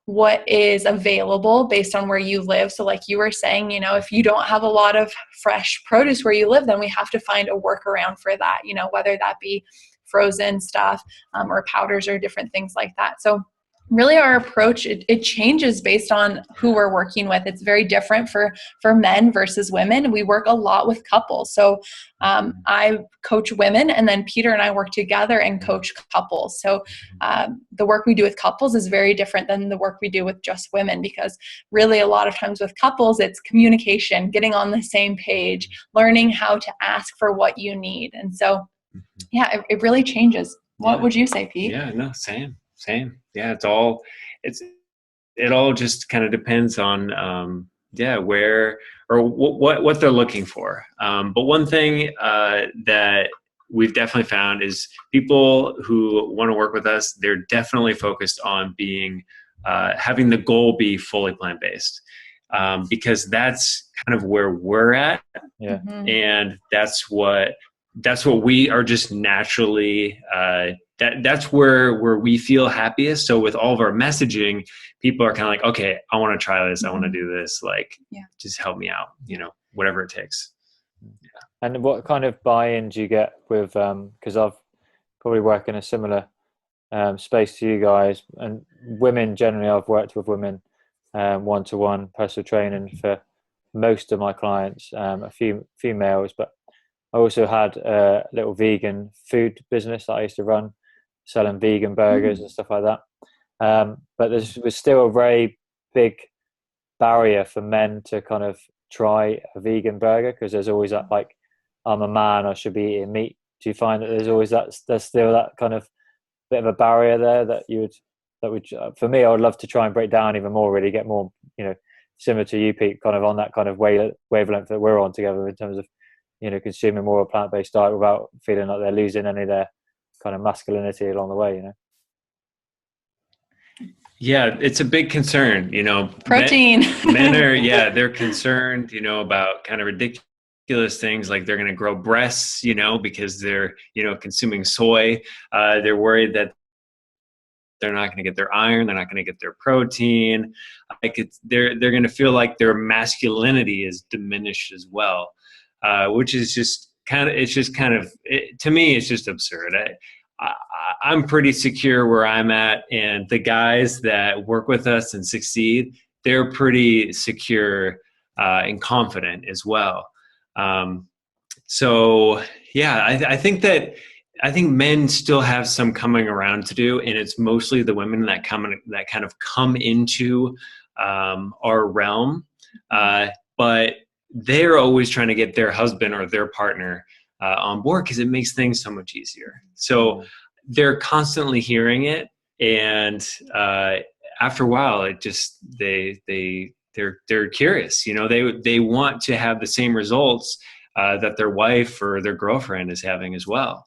what is available based on where you live. So like you were saying, if you don't have a lot of fresh produce where you live, then we have to find a workaround for that, whether that be frozen stuff or powders or different things like that. So really our approach, it changes based on who we're working with. It's very different for men versus women. We work a lot with couples. So I coach women, and then Peter and I work together and coach couples. So the work we do with couples is very different than the work we do with just women, because really a lot of times with couples, it's communication, getting on the same page, learning how to ask for what you need. And so, yeah, it really changes. What would you say, Pete? Yeah, no, same. Yeah, it all just kind of depends on where or what they're looking for. But one thing that we've definitely found is people who want to work with us, they're definitely focused on being having the goal be fully plant-based, because that's kind of where we're at. Yeah. And that's what we are just naturally that's where we feel happiest. So with all of our messaging, people are kind of like, okay, I want to try this. I want to do this. Like, just help me out, whatever it takes. Yeah. And what kind of buy-in do you get with, because I've probably worked in a similar space to you guys, and women generally, I've worked with women one-to-one personal training for most of my clients, a few males, but I also had a little vegan food business that I used to run, selling vegan burgers and stuff like that. But there was still a very big barrier for men to kind of try a vegan burger? Because there's always that, like, I'm a man, I should be eating meat. Do you find that there's still that kind of bit of a barrier there that would for me, I would love to try and break down even more, really get more, similar to you, Pete, kind of on that kind of wavelength that we're on together in terms of, consuming more of a plant-based diet without feeling like they're losing any of their kind of masculinity along the way, Yeah, it's a big concern, Protein. Men are, they're concerned, about kind of ridiculous things like they're going to grow breasts, because they're, consuming soy. They're worried that they're not going to get their iron, they're not going to get their protein. Like they're going to feel like their masculinity is diminished as well, which is just kind of, to me, it's just absurd. I'm pretty secure where I'm at, and the guys that work with us and succeed, they're pretty secure and confident as well. So yeah, I think men still have some coming around to do, and it's mostly the women that kind of come into our realm, but they're always trying to get their husband or their partner on board because it makes things so much easier. So they're constantly hearing it, and after a while, it just they're curious. They want to have the same results that their wife or their girlfriend is having as well,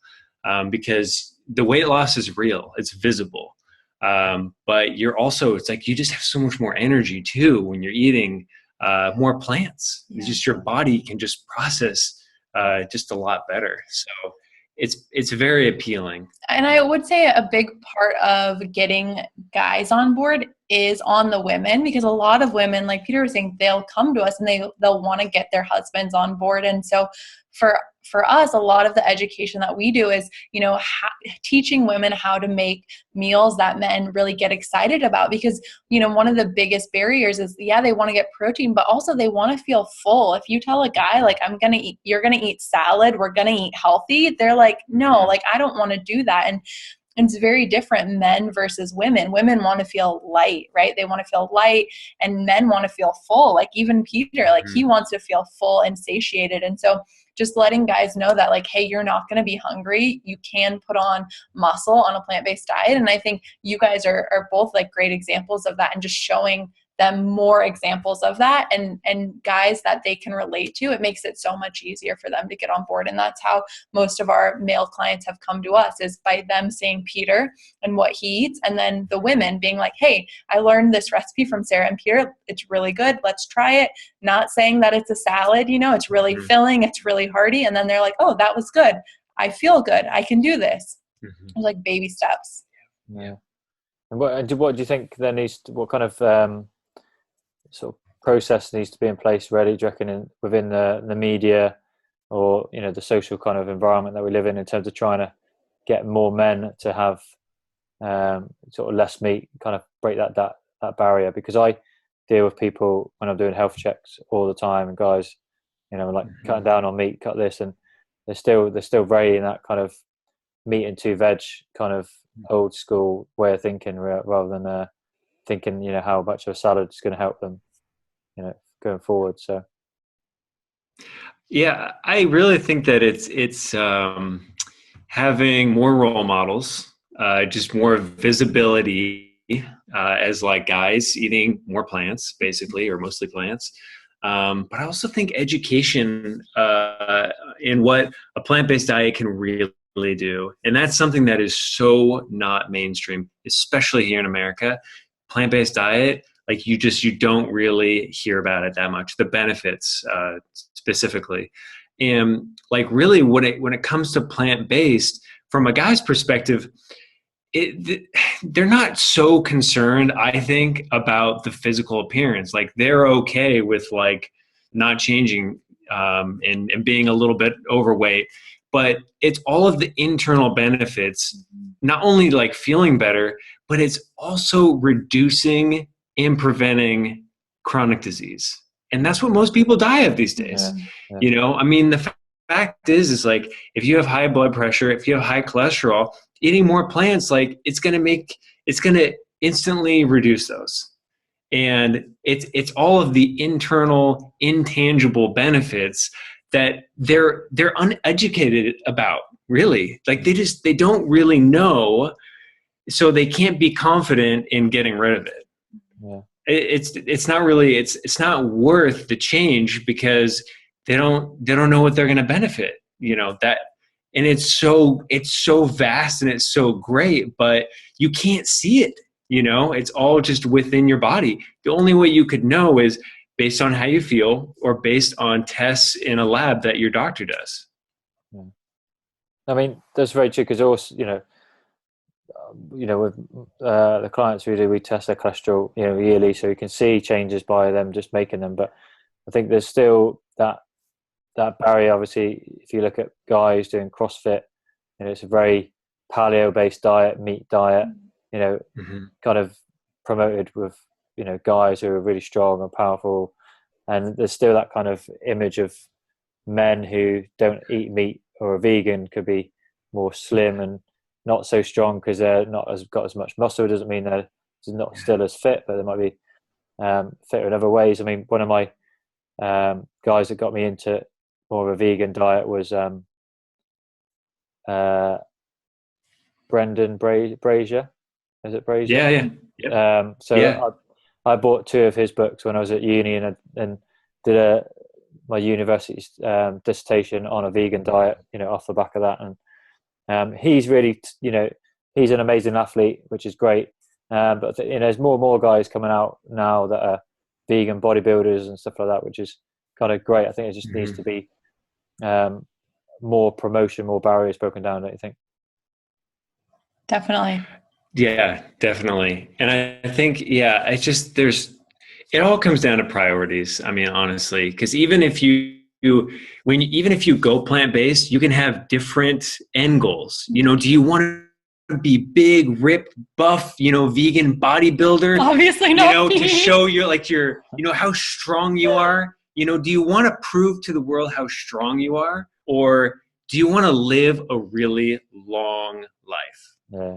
because the weight loss is real, it's visible, but it's like you just have so much more energy too when you're eating more plants. It's just your body can just process just a lot better. So it's very appealing. And I would say a big part of getting guys on board is on the women, because a lot of women, like Peter was saying, they'll come to us and they'll want to get their husbands on board. And so for us, a lot of the education that we do is, teaching women how to make meals that men really get excited about, because, one of the biggest barriers is, they want to get protein, but also they want to feel full. If you tell a guy, like, you're going to eat salad, we're going to eat healthy, they're like, no, like, I don't want to do that. And it's very different, men versus women. Women want to feel light, right? They want to feel light, and men want to feel full. Like even Peter, like he wants to feel full and satiated. And so just letting guys know that, like, hey, you're not going to be hungry. You can put on muscle on a plant-based diet. And I think you guys are both like great examples of that, and just showing them more examples of that, and guys that they can relate to. It makes it so much easier for them to get on board. And that's how most of our male clients have come to us, is by them seeing Peter and what he eats, and then the women being like, hey, I learned this recipe from Sarah and Peter. It's really good. Let's try it. Not saying that it's a salad, it's really filling, it's really hearty. And then they're like, oh, that was good. I feel good. I can do this. It's like baby steps. Yeah. And what do you think there what kind of sort of process needs to be in place, really, do you reckon, within the media or the social kind of environment that we live in terms of trying to get more men to have sort of less meat, kind of break that barrier? Because I deal with people when I'm doing health checks all the time, and guys, like cutting down on meat, cut this, and they're still very in that kind of meat and two veg kind of old school way of thinking, rather than thinking, how much of a salad is going to help them, going forward. So, yeah, I really think that it's having more role models, just more visibility as like guys eating more plants, basically, or mostly plants. But I also think education in what a plant-based diet can really do, and that's something that is so not mainstream, especially here in America. Plant-based diet, like you don't really hear about it that much, the benefits specifically. And like really when it comes to plant-based, from a guy's perspective, they're not so concerned, I think, about the physical appearance. Like they're okay with like not changing and being a little bit overweight, but it's all of the internal benefits, not only like feeling better, but it's also reducing and preventing chronic disease. And that's what most people die of these days. Yeah. I mean, the fact is like, if you have high blood pressure, if you have high cholesterol, eating more plants, like it's going to instantly reduce those. And it's all of the internal, intangible benefits that they're uneducated about, really. Like they don't really know, so they can't be confident in getting rid of it. Yeah. It's not really, it's not worth the change because they don't know what they're going to benefit, that. And it's so vast and it's so great, but you can't see it. It's all just within your body. The only way you could know is based on how you feel or based on tests in a lab that your doctor does. Yeah. I mean, that's very true, because also, with the clients we do, we test their cholesterol, yearly, so you can see changes by them just making them. But I think there's still that barrier. Obviously, if you look at guys doing CrossFit, it's a very paleo-based diet, meat diet, kind of promoted with, guys who are really strong and powerful. And there's still that kind of image of men who don't eat meat or are vegan could be more slim and not so strong because they're not got as much muscle. Doesn't mean they're not still as fit, but they might be fitter in other ways. I mean, one of my guys that got me into more of a vegan diet was Brendan Brazier. Is it Brazier? Yeah. Yep. So I bought 2 of his books when I was at uni and did my university's dissertation on a vegan diet, off the back of that. And he's really, he's an amazing athlete, which is great. But there's more and more guys coming out now that are vegan bodybuilders and stuff like that, which is kind of great. I think it just needs to be more promotion, more barriers broken down, don't you think? Definitely. Yeah, definitely. And I think, it's just, it all comes down to priorities. I mean, honestly, because even if you go plant-based, you can have different end goals. Do you want to be big, ripped, buff, vegan bodybuilder? Obviously not. To show how strong you are. Do you want to prove to the world how strong you are? Or do you want to live a really long life?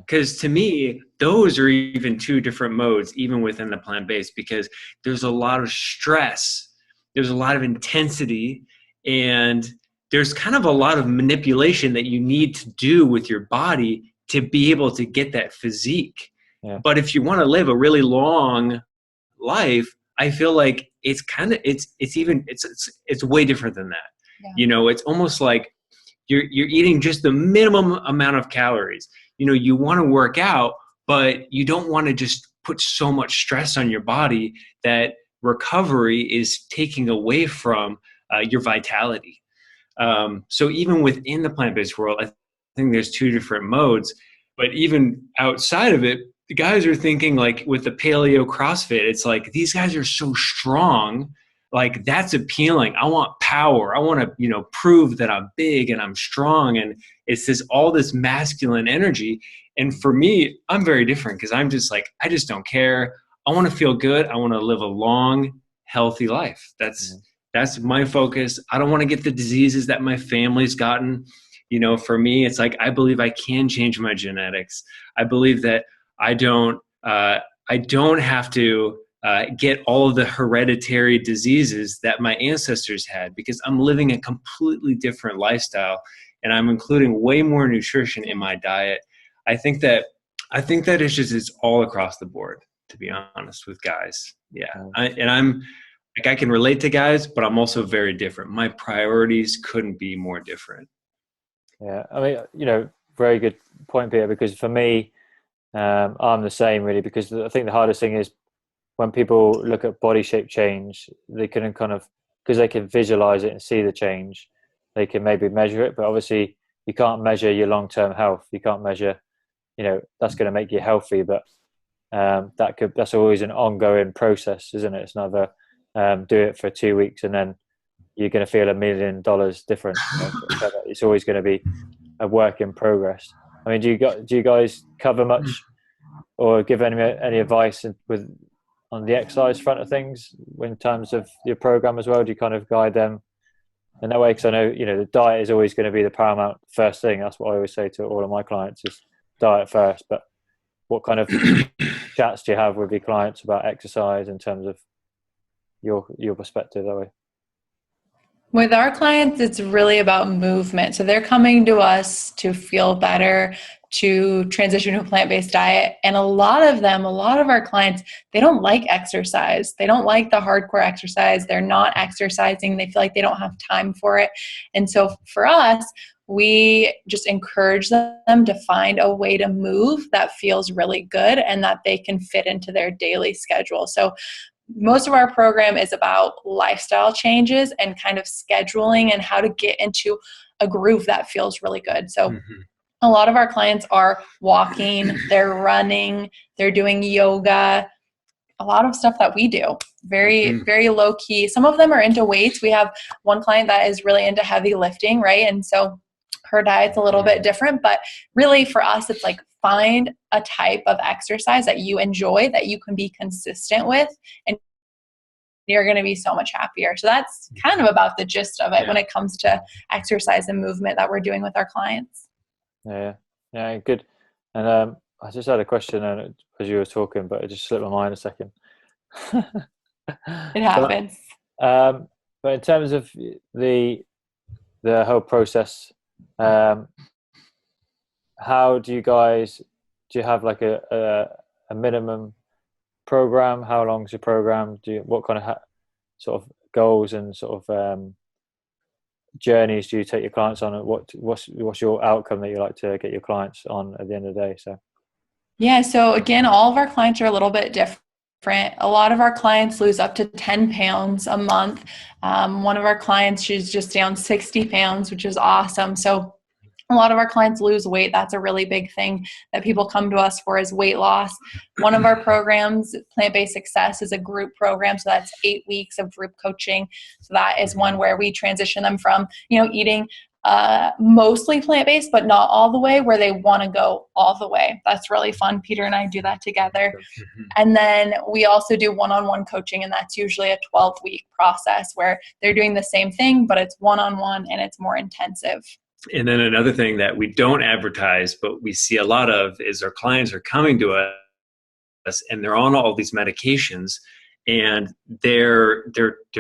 Because to me, those are even 2 different modes, even within the plant-based, because there's a lot of stress, there's a lot of intensity, and there's kind of a lot of manipulation that you need to do with your body to be able to get that physique. Yeah. But if you want to live a really long life, I feel like it's way different than that. Yeah. It's almost like you're eating just the minimum amount of calories. You want to work out, but you don't want to just put so much stress on your body that recovery is taking away from your vitality. So even within the plant-based world, I think there's 2 different modes, but even outside of it, the guys are thinking like with the paleo CrossFit, it's like these guys are so strong. Like that's appealing. I want power. I want to, prove that I'm big and I'm strong. And it's all this masculine energy. And for me, I'm very different because I'm just like, I just don't care. I want to feel good. I want to live a long, healthy life. That's my focus. I don't want to get the diseases that my family's gotten. For me, it's like, I believe I can change my genetics. I believe that I don't have to get all of the hereditary diseases that my ancestors had because I'm living a completely different lifestyle and I'm including way more nutrition in my diet. I think that it's all across the board, to be honest, with guys. Yeah. I can relate to guys, but I'm also very different. My priorities couldn't be more different. Yeah. I mean, very good point, Peter, because for me, I'm the same really, because I think the hardest thing is when people look at body shape change, they can because they can visualize it and see the change, they can maybe measure it, but obviously you can't measure your long-term health. You can't measure, that's going to make you healthy, but that's always an ongoing process, isn't it? It's never do it for 2 weeks and then you're going to feel $1 million different. It's always going to be a work in progress. I mean, do you guys cover much or give any advice on the exercise front of things in terms of your program as well? Do you kind of guide them in that way? Because I know, the diet is always going to be the paramount first thing. That's what I always say to all of my clients is diet first. But what kind of chats do you have with your clients about exercise in terms of your perspective that way? With our clients, it's really about movement. So they're coming to us to feel better, to transition to a plant-based diet. And a lot of our clients, they don't like exercise. They don't like the hardcore exercise. They're not exercising. They feel like they don't have time for it. And so for us, we just encourage them to find a way to move that feels really good and that they can fit into their daily schedule. So most of our program is about lifestyle changes and kind of scheduling and how to get into a groove that feels really good. So a lot of our clients are walking, they're running, they're doing yoga, a lot of stuff that we do. Very, very low key. Some of them are into weights. We have one client that is really into heavy lifting, right? And so her diet's a little bit different, but really for us, it's like find a type of exercise that you enjoy, that you can be consistent with, and you're going to be so much happier. So that's kind of about the gist of it when it comes to exercise and movement that we're doing with our clients. Yeah, good. And I just had a question as you were talking, but it just slipped my mind a second. It happens. But in terms of the whole process, how do you have like a minimum program? How long's your program? What kind of sort of goals and sort of journeys do you take your clients on, and what's your outcome that you like to get your clients on at the end of the day? So again, all of our clients are a little bit different. A lot of our clients lose up to 10 pounds a month. One of our clients, she's just down 60 pounds, which is awesome. So a lot of our clients lose weight. That's a really big thing that people come to us for, is weight loss. One of our programs, Plant-Based Success, is a group program. So that's 8 weeks of group coaching. So that is one where we transition them from, eating mostly plant-based, but not all the way, where they want to go all the way. That's really fun. Peter and I do that together. And then we also do one-on-one coaching, and that's usually a 12-week process where they're doing the same thing, but it's one-on-one and it's more intensive. And then another thing that we don't advertise, but we see a lot of, is our clients are coming to us and they're on all these medications, and they're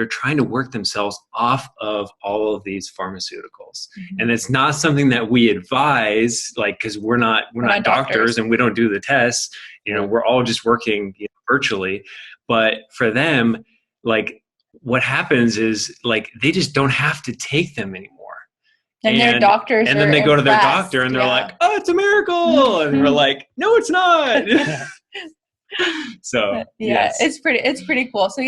trying to work themselves off of all of these pharmaceuticals. And it's not something that we advise, like, because we're not doctors and we don't do the tests. We're all just working virtually. But for them, like, what happens is, like, they just don't have to take them anymore. And their doctors and then they go to their doctor and they're like, "Oh, it's a miracle." And we're like, "No, it's not." So yes. It's pretty cool. So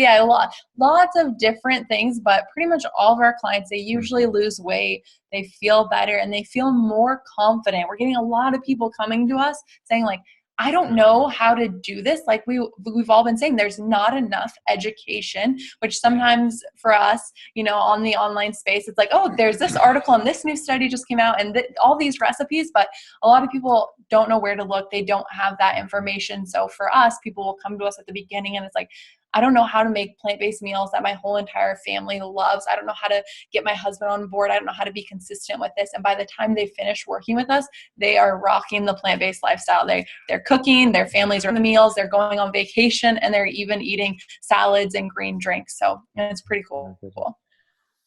lots of different things, but pretty much all of our clients, they usually lose weight, they feel better, and they feel more confident. We're getting a lot of people coming to us saying, like, I don't know how to do this. Like we've all been saying, there's not enough education, which sometimes for us, on the online space, it's like, oh, there's this article and this new study just came out and all these recipes, but a lot of people don't know where to look. They don't have that information. So for us, people will come to us at the beginning and it's like, I don't know how to make plant-based meals that my whole entire family loves. I don't know how to get my husband on board. I don't know how to be consistent with this. And by the time they finish working with us, they are rocking the plant-based lifestyle. They're cooking, their families are in the meals, they're going on vacation, and they're even eating salads and green drinks. So it's pretty cool.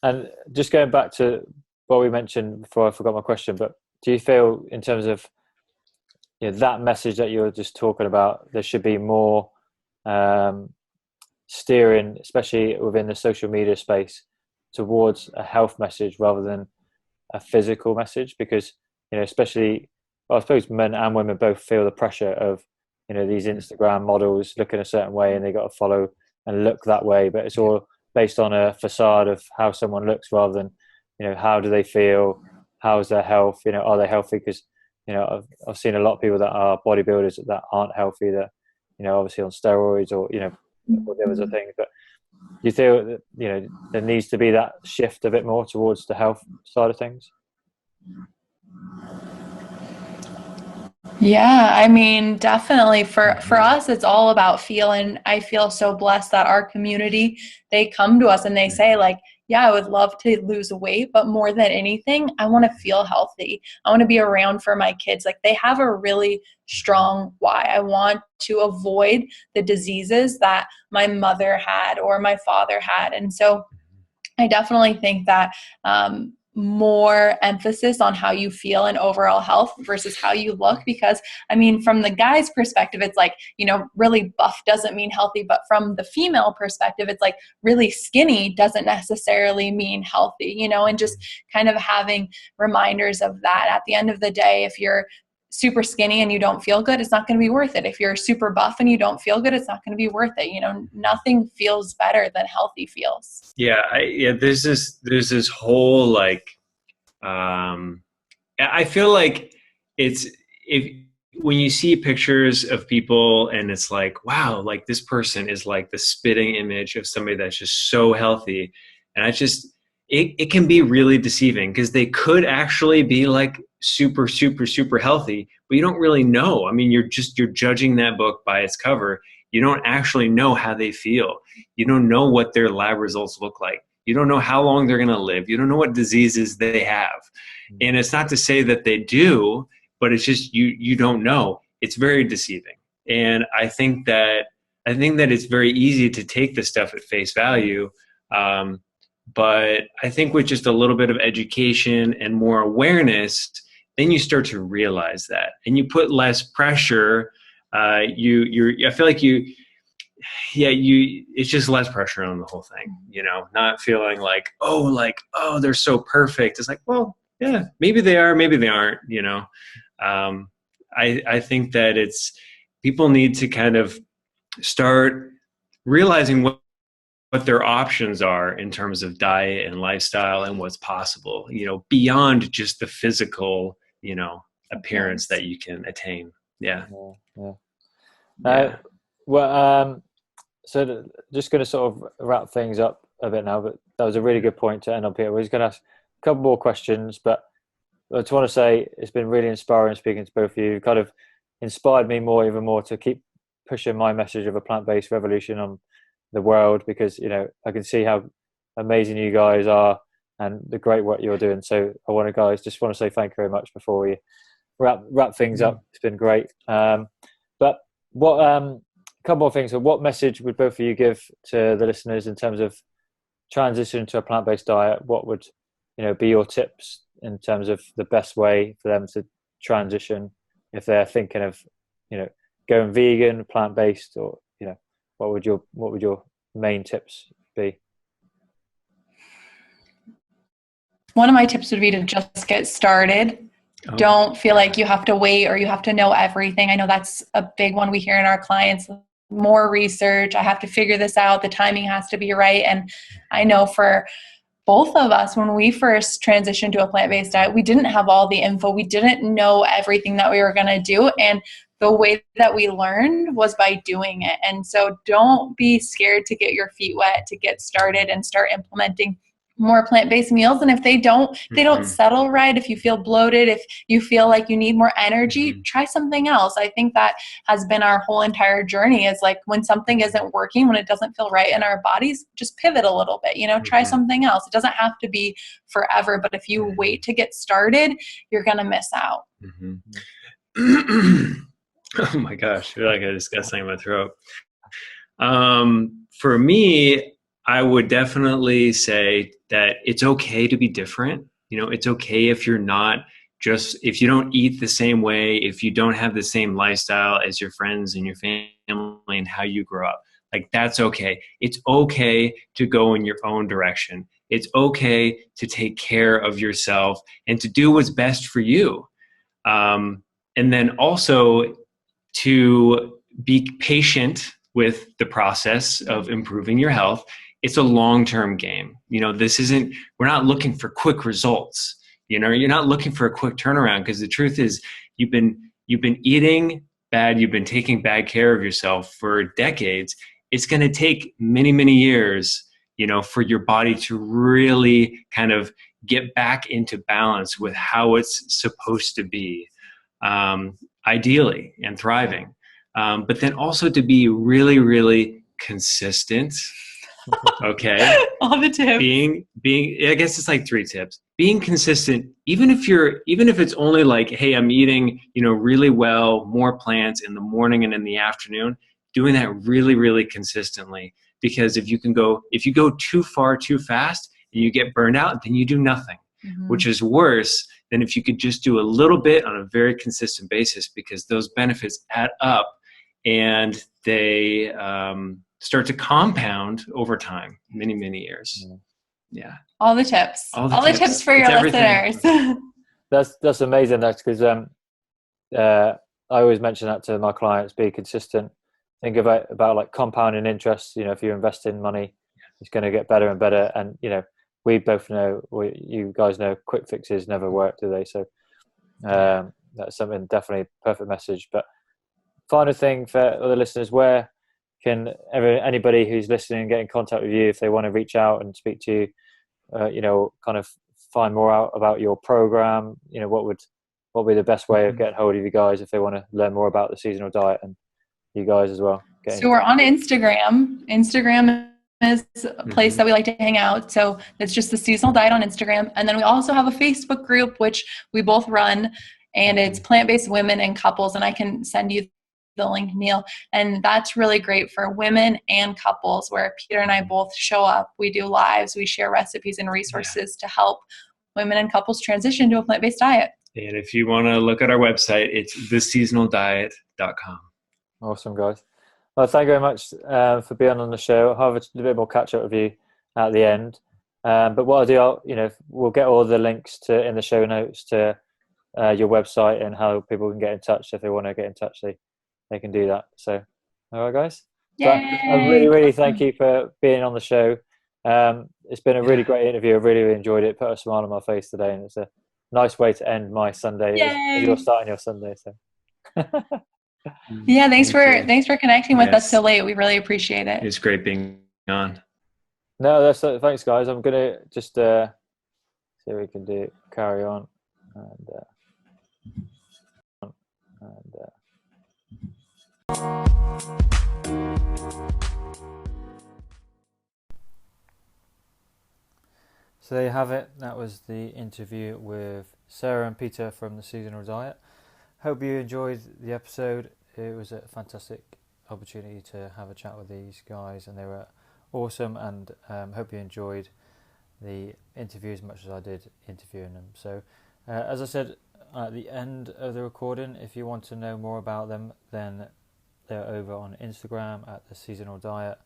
And just going back to what we mentioned before, I forgot my question, but do you feel, in terms of that message that you were just talking about, there should be more steering, especially within the social media space, towards a health message rather than a physical message? Because especially, I suppose men and women both feel the pressure of these Instagram models looking a certain way and they got to follow and look that way, but it's all based on a facade of how someone looks rather than how do they feel, how's their health, are they healthy? Because I've seen a lot of people that are bodybuilders that aren't healthy, that obviously on steroids or whatever the thing. But do you feel that there needs to be that shift a bit more towards the health side of things? Yeah, I mean, definitely for us, it's all about feeling. I feel so blessed that our community, they come to us and they say, like, yeah, I would love to lose weight, but more than anything, I want to feel healthy. I want to be around for my kids. Like, they have a really strong why. I want to avoid the diseases that my mother had or my father had. And so I definitely think that more emphasis on how you feel and overall health versus how you look, because I mean, from the guy's perspective, it's like, really buff doesn't mean healthy, but from the female perspective, it's like really skinny doesn't necessarily mean healthy, and just kind of having reminders of that. At the end of the day, if you're super skinny and you don't feel good, it's not going to be worth it. If you're super buff and you don't feel good, it's not going to be worth it. Nothing feels better than healthy feels. Yeah. There's this whole like, I feel like when you see pictures of people and it's like, wow, like this person is like the spitting image of somebody that's just so healthy. And it can be really deceiving, because they could actually be like super, super, super healthy, but you don't really know. I mean, you're judging that book by its cover. You don't actually know how they feel. You don't know what their lab results look like. You don't know how long they're going to live. You don't know what diseases they have. And it's not to say that they do, but it's just you don't know. It's very deceiving. And I think that it's very easy to take this stuff at face value. But I think with just a little bit of education and more awareness, then you start to realize that, and you put less pressure. I feel like it's just less pressure on the whole thing, not feeling like, oh, they're so perfect. It's like, well, yeah, maybe they are, maybe they aren't, I think that people need to kind of start realizing what their options are in terms of diet and lifestyle and what's possible, beyond just the physical, appearance that you can attain. Yeah. So just going to sort of wrap things up a bit now, but that was a really good point to end up here. We're just going to ask a couple more questions, but I just want to say it's been really inspiring speaking to both of you. You've kind of inspired me even more to keep pushing my message of a plant-based revolution on the world, because, I can see how amazing you guys are and the great work you're doing. So I just want to say thank you very much before we wrap things up. It's been great. But what, a couple more things. So what message would both of you give to the listeners in terms of transition to a plant-based diet? What would, be your tips in terms of the best way for them to transition if they're thinking of, going vegan, plant-based, or, what would your main tips be? One of my tips would be to just get started. Oh. Don't feel like you have to wait or you have to know everything. I know that's a big one we hear in our clients. More research. I have to figure this out. The timing has to be right. And I know for both of us, when we first transitioned to a plant-based diet, we didn't have all the info. We didn't know everything that we were going to do. And the way that we learned was by doing it. And so don't be scared to get your feet wet, to get started and start implementing more plant-based meals. And if they don't settle right, if you feel bloated, if you feel like you need more energy, try something else. I think that has been our whole entire journey, is like, when something isn't working, when it doesn't feel right in our bodies, just pivot a little bit, try something else. It doesn't have to be forever, but if you wait to get started, you're going to miss out. Oh my gosh, I feel like I just got something in my throat. For me, I would definitely say that it's okay to be different. It's okay if you don't eat the same way, if you don't have the same lifestyle as your friends and your family and how you grew up. Like, that's okay. It's okay to go in your own direction. It's okay to take care of yourself and to do what's best for you. And then also to be patient with the process of improving your health. It's a long-term game. We're not looking for quick results. You're not looking for a quick turnaround, because the truth is you've been eating bad. You've been taking bad care of yourself for decades. It's going to take many, many years, for your body to really kind of get back into balance with how it's supposed to be, ideally, and thriving. But then also to be really, really consistent Okay. All the tips. Being, I guess it's like 3 tips. Being consistent, even if it's only like, hey, I'm eating, really well, more plants in the morning and in the afternoon, doing that really, really consistently. Because if you go too far too fast and you get burned out, then you do nothing, which is worse than if you could just do a little bit on a very consistent basis, because those benefits add up and they start to compound over time, many, many years. Yeah. All the tips. All the tips for your listeners. That's amazing. That's because I always mention that to my clients: be consistent. Think about like compounding interest. If you invest in money, it's going to get better and better. And we both know, you guys know, quick fixes never work, do they? So that's something, definitely perfect message. But final thing for other listeners: where can anybody who's listening get in contact with you if they want to reach out and speak to you? Kind of find more out about your program. What would be the best way of getting hold of you guys if they want to learn more about the seasonal diet, and you guys as well? So we're on Instagram. Instagram is a place that we like to hang out. So it's just the seasonal diet on Instagram. And then we also have a Facebook group, which we both run, and it's plant-based women and couples. And I can send you the link, Neil. And that's really great for women and couples, where Peter and I both show up. We do lives, we share recipes and resources to help women and couples transition to a plant-based diet. And if you want to look at our website, it's theseasonaldiet.com. Awesome, guys. Well, thank you very much for being on the show. I'll have a bit more catch up with you at the end. But what I'll do, we'll get all the links in the show notes to your website and how people can get in touch. If they want to get in touch, they can do that. So, all right, guys. I really, really thank you for being on the show. It's been a really great interview. I really, really enjoyed it. Put a smile on my face today, and it's a nice way to end my Sunday as you're starting your Sunday. So. Yeah, thanks for connecting with us so late. We really appreciate it. It's great being on. No, thanks, guys. I'm gonna just see what we can do. Carry on, and so there you have it. That was the interview with Sarah and Peter from the Seasonal Diet. Hope you enjoyed the episode. It was a fantastic opportunity to have a chat with these guys, and they were awesome, and hope you enjoyed the interview as much as I did interviewing them. So as I said at the end of the recording, if you want to know more about them, then they're over on Instagram at the Seasonal Diet,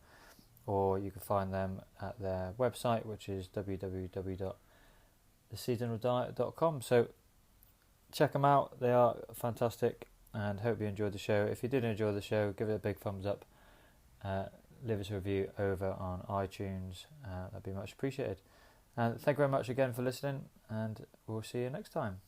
or you can find them at their website, which is www.theseasonaldiet.com. So check them out. They are fantastic, and hope you enjoyed the show. If you did enjoy the show, give it a big thumbs up. Leave us a review over on iTunes. That'd be much appreciated. And thank you very much again for listening, and we'll see you next time.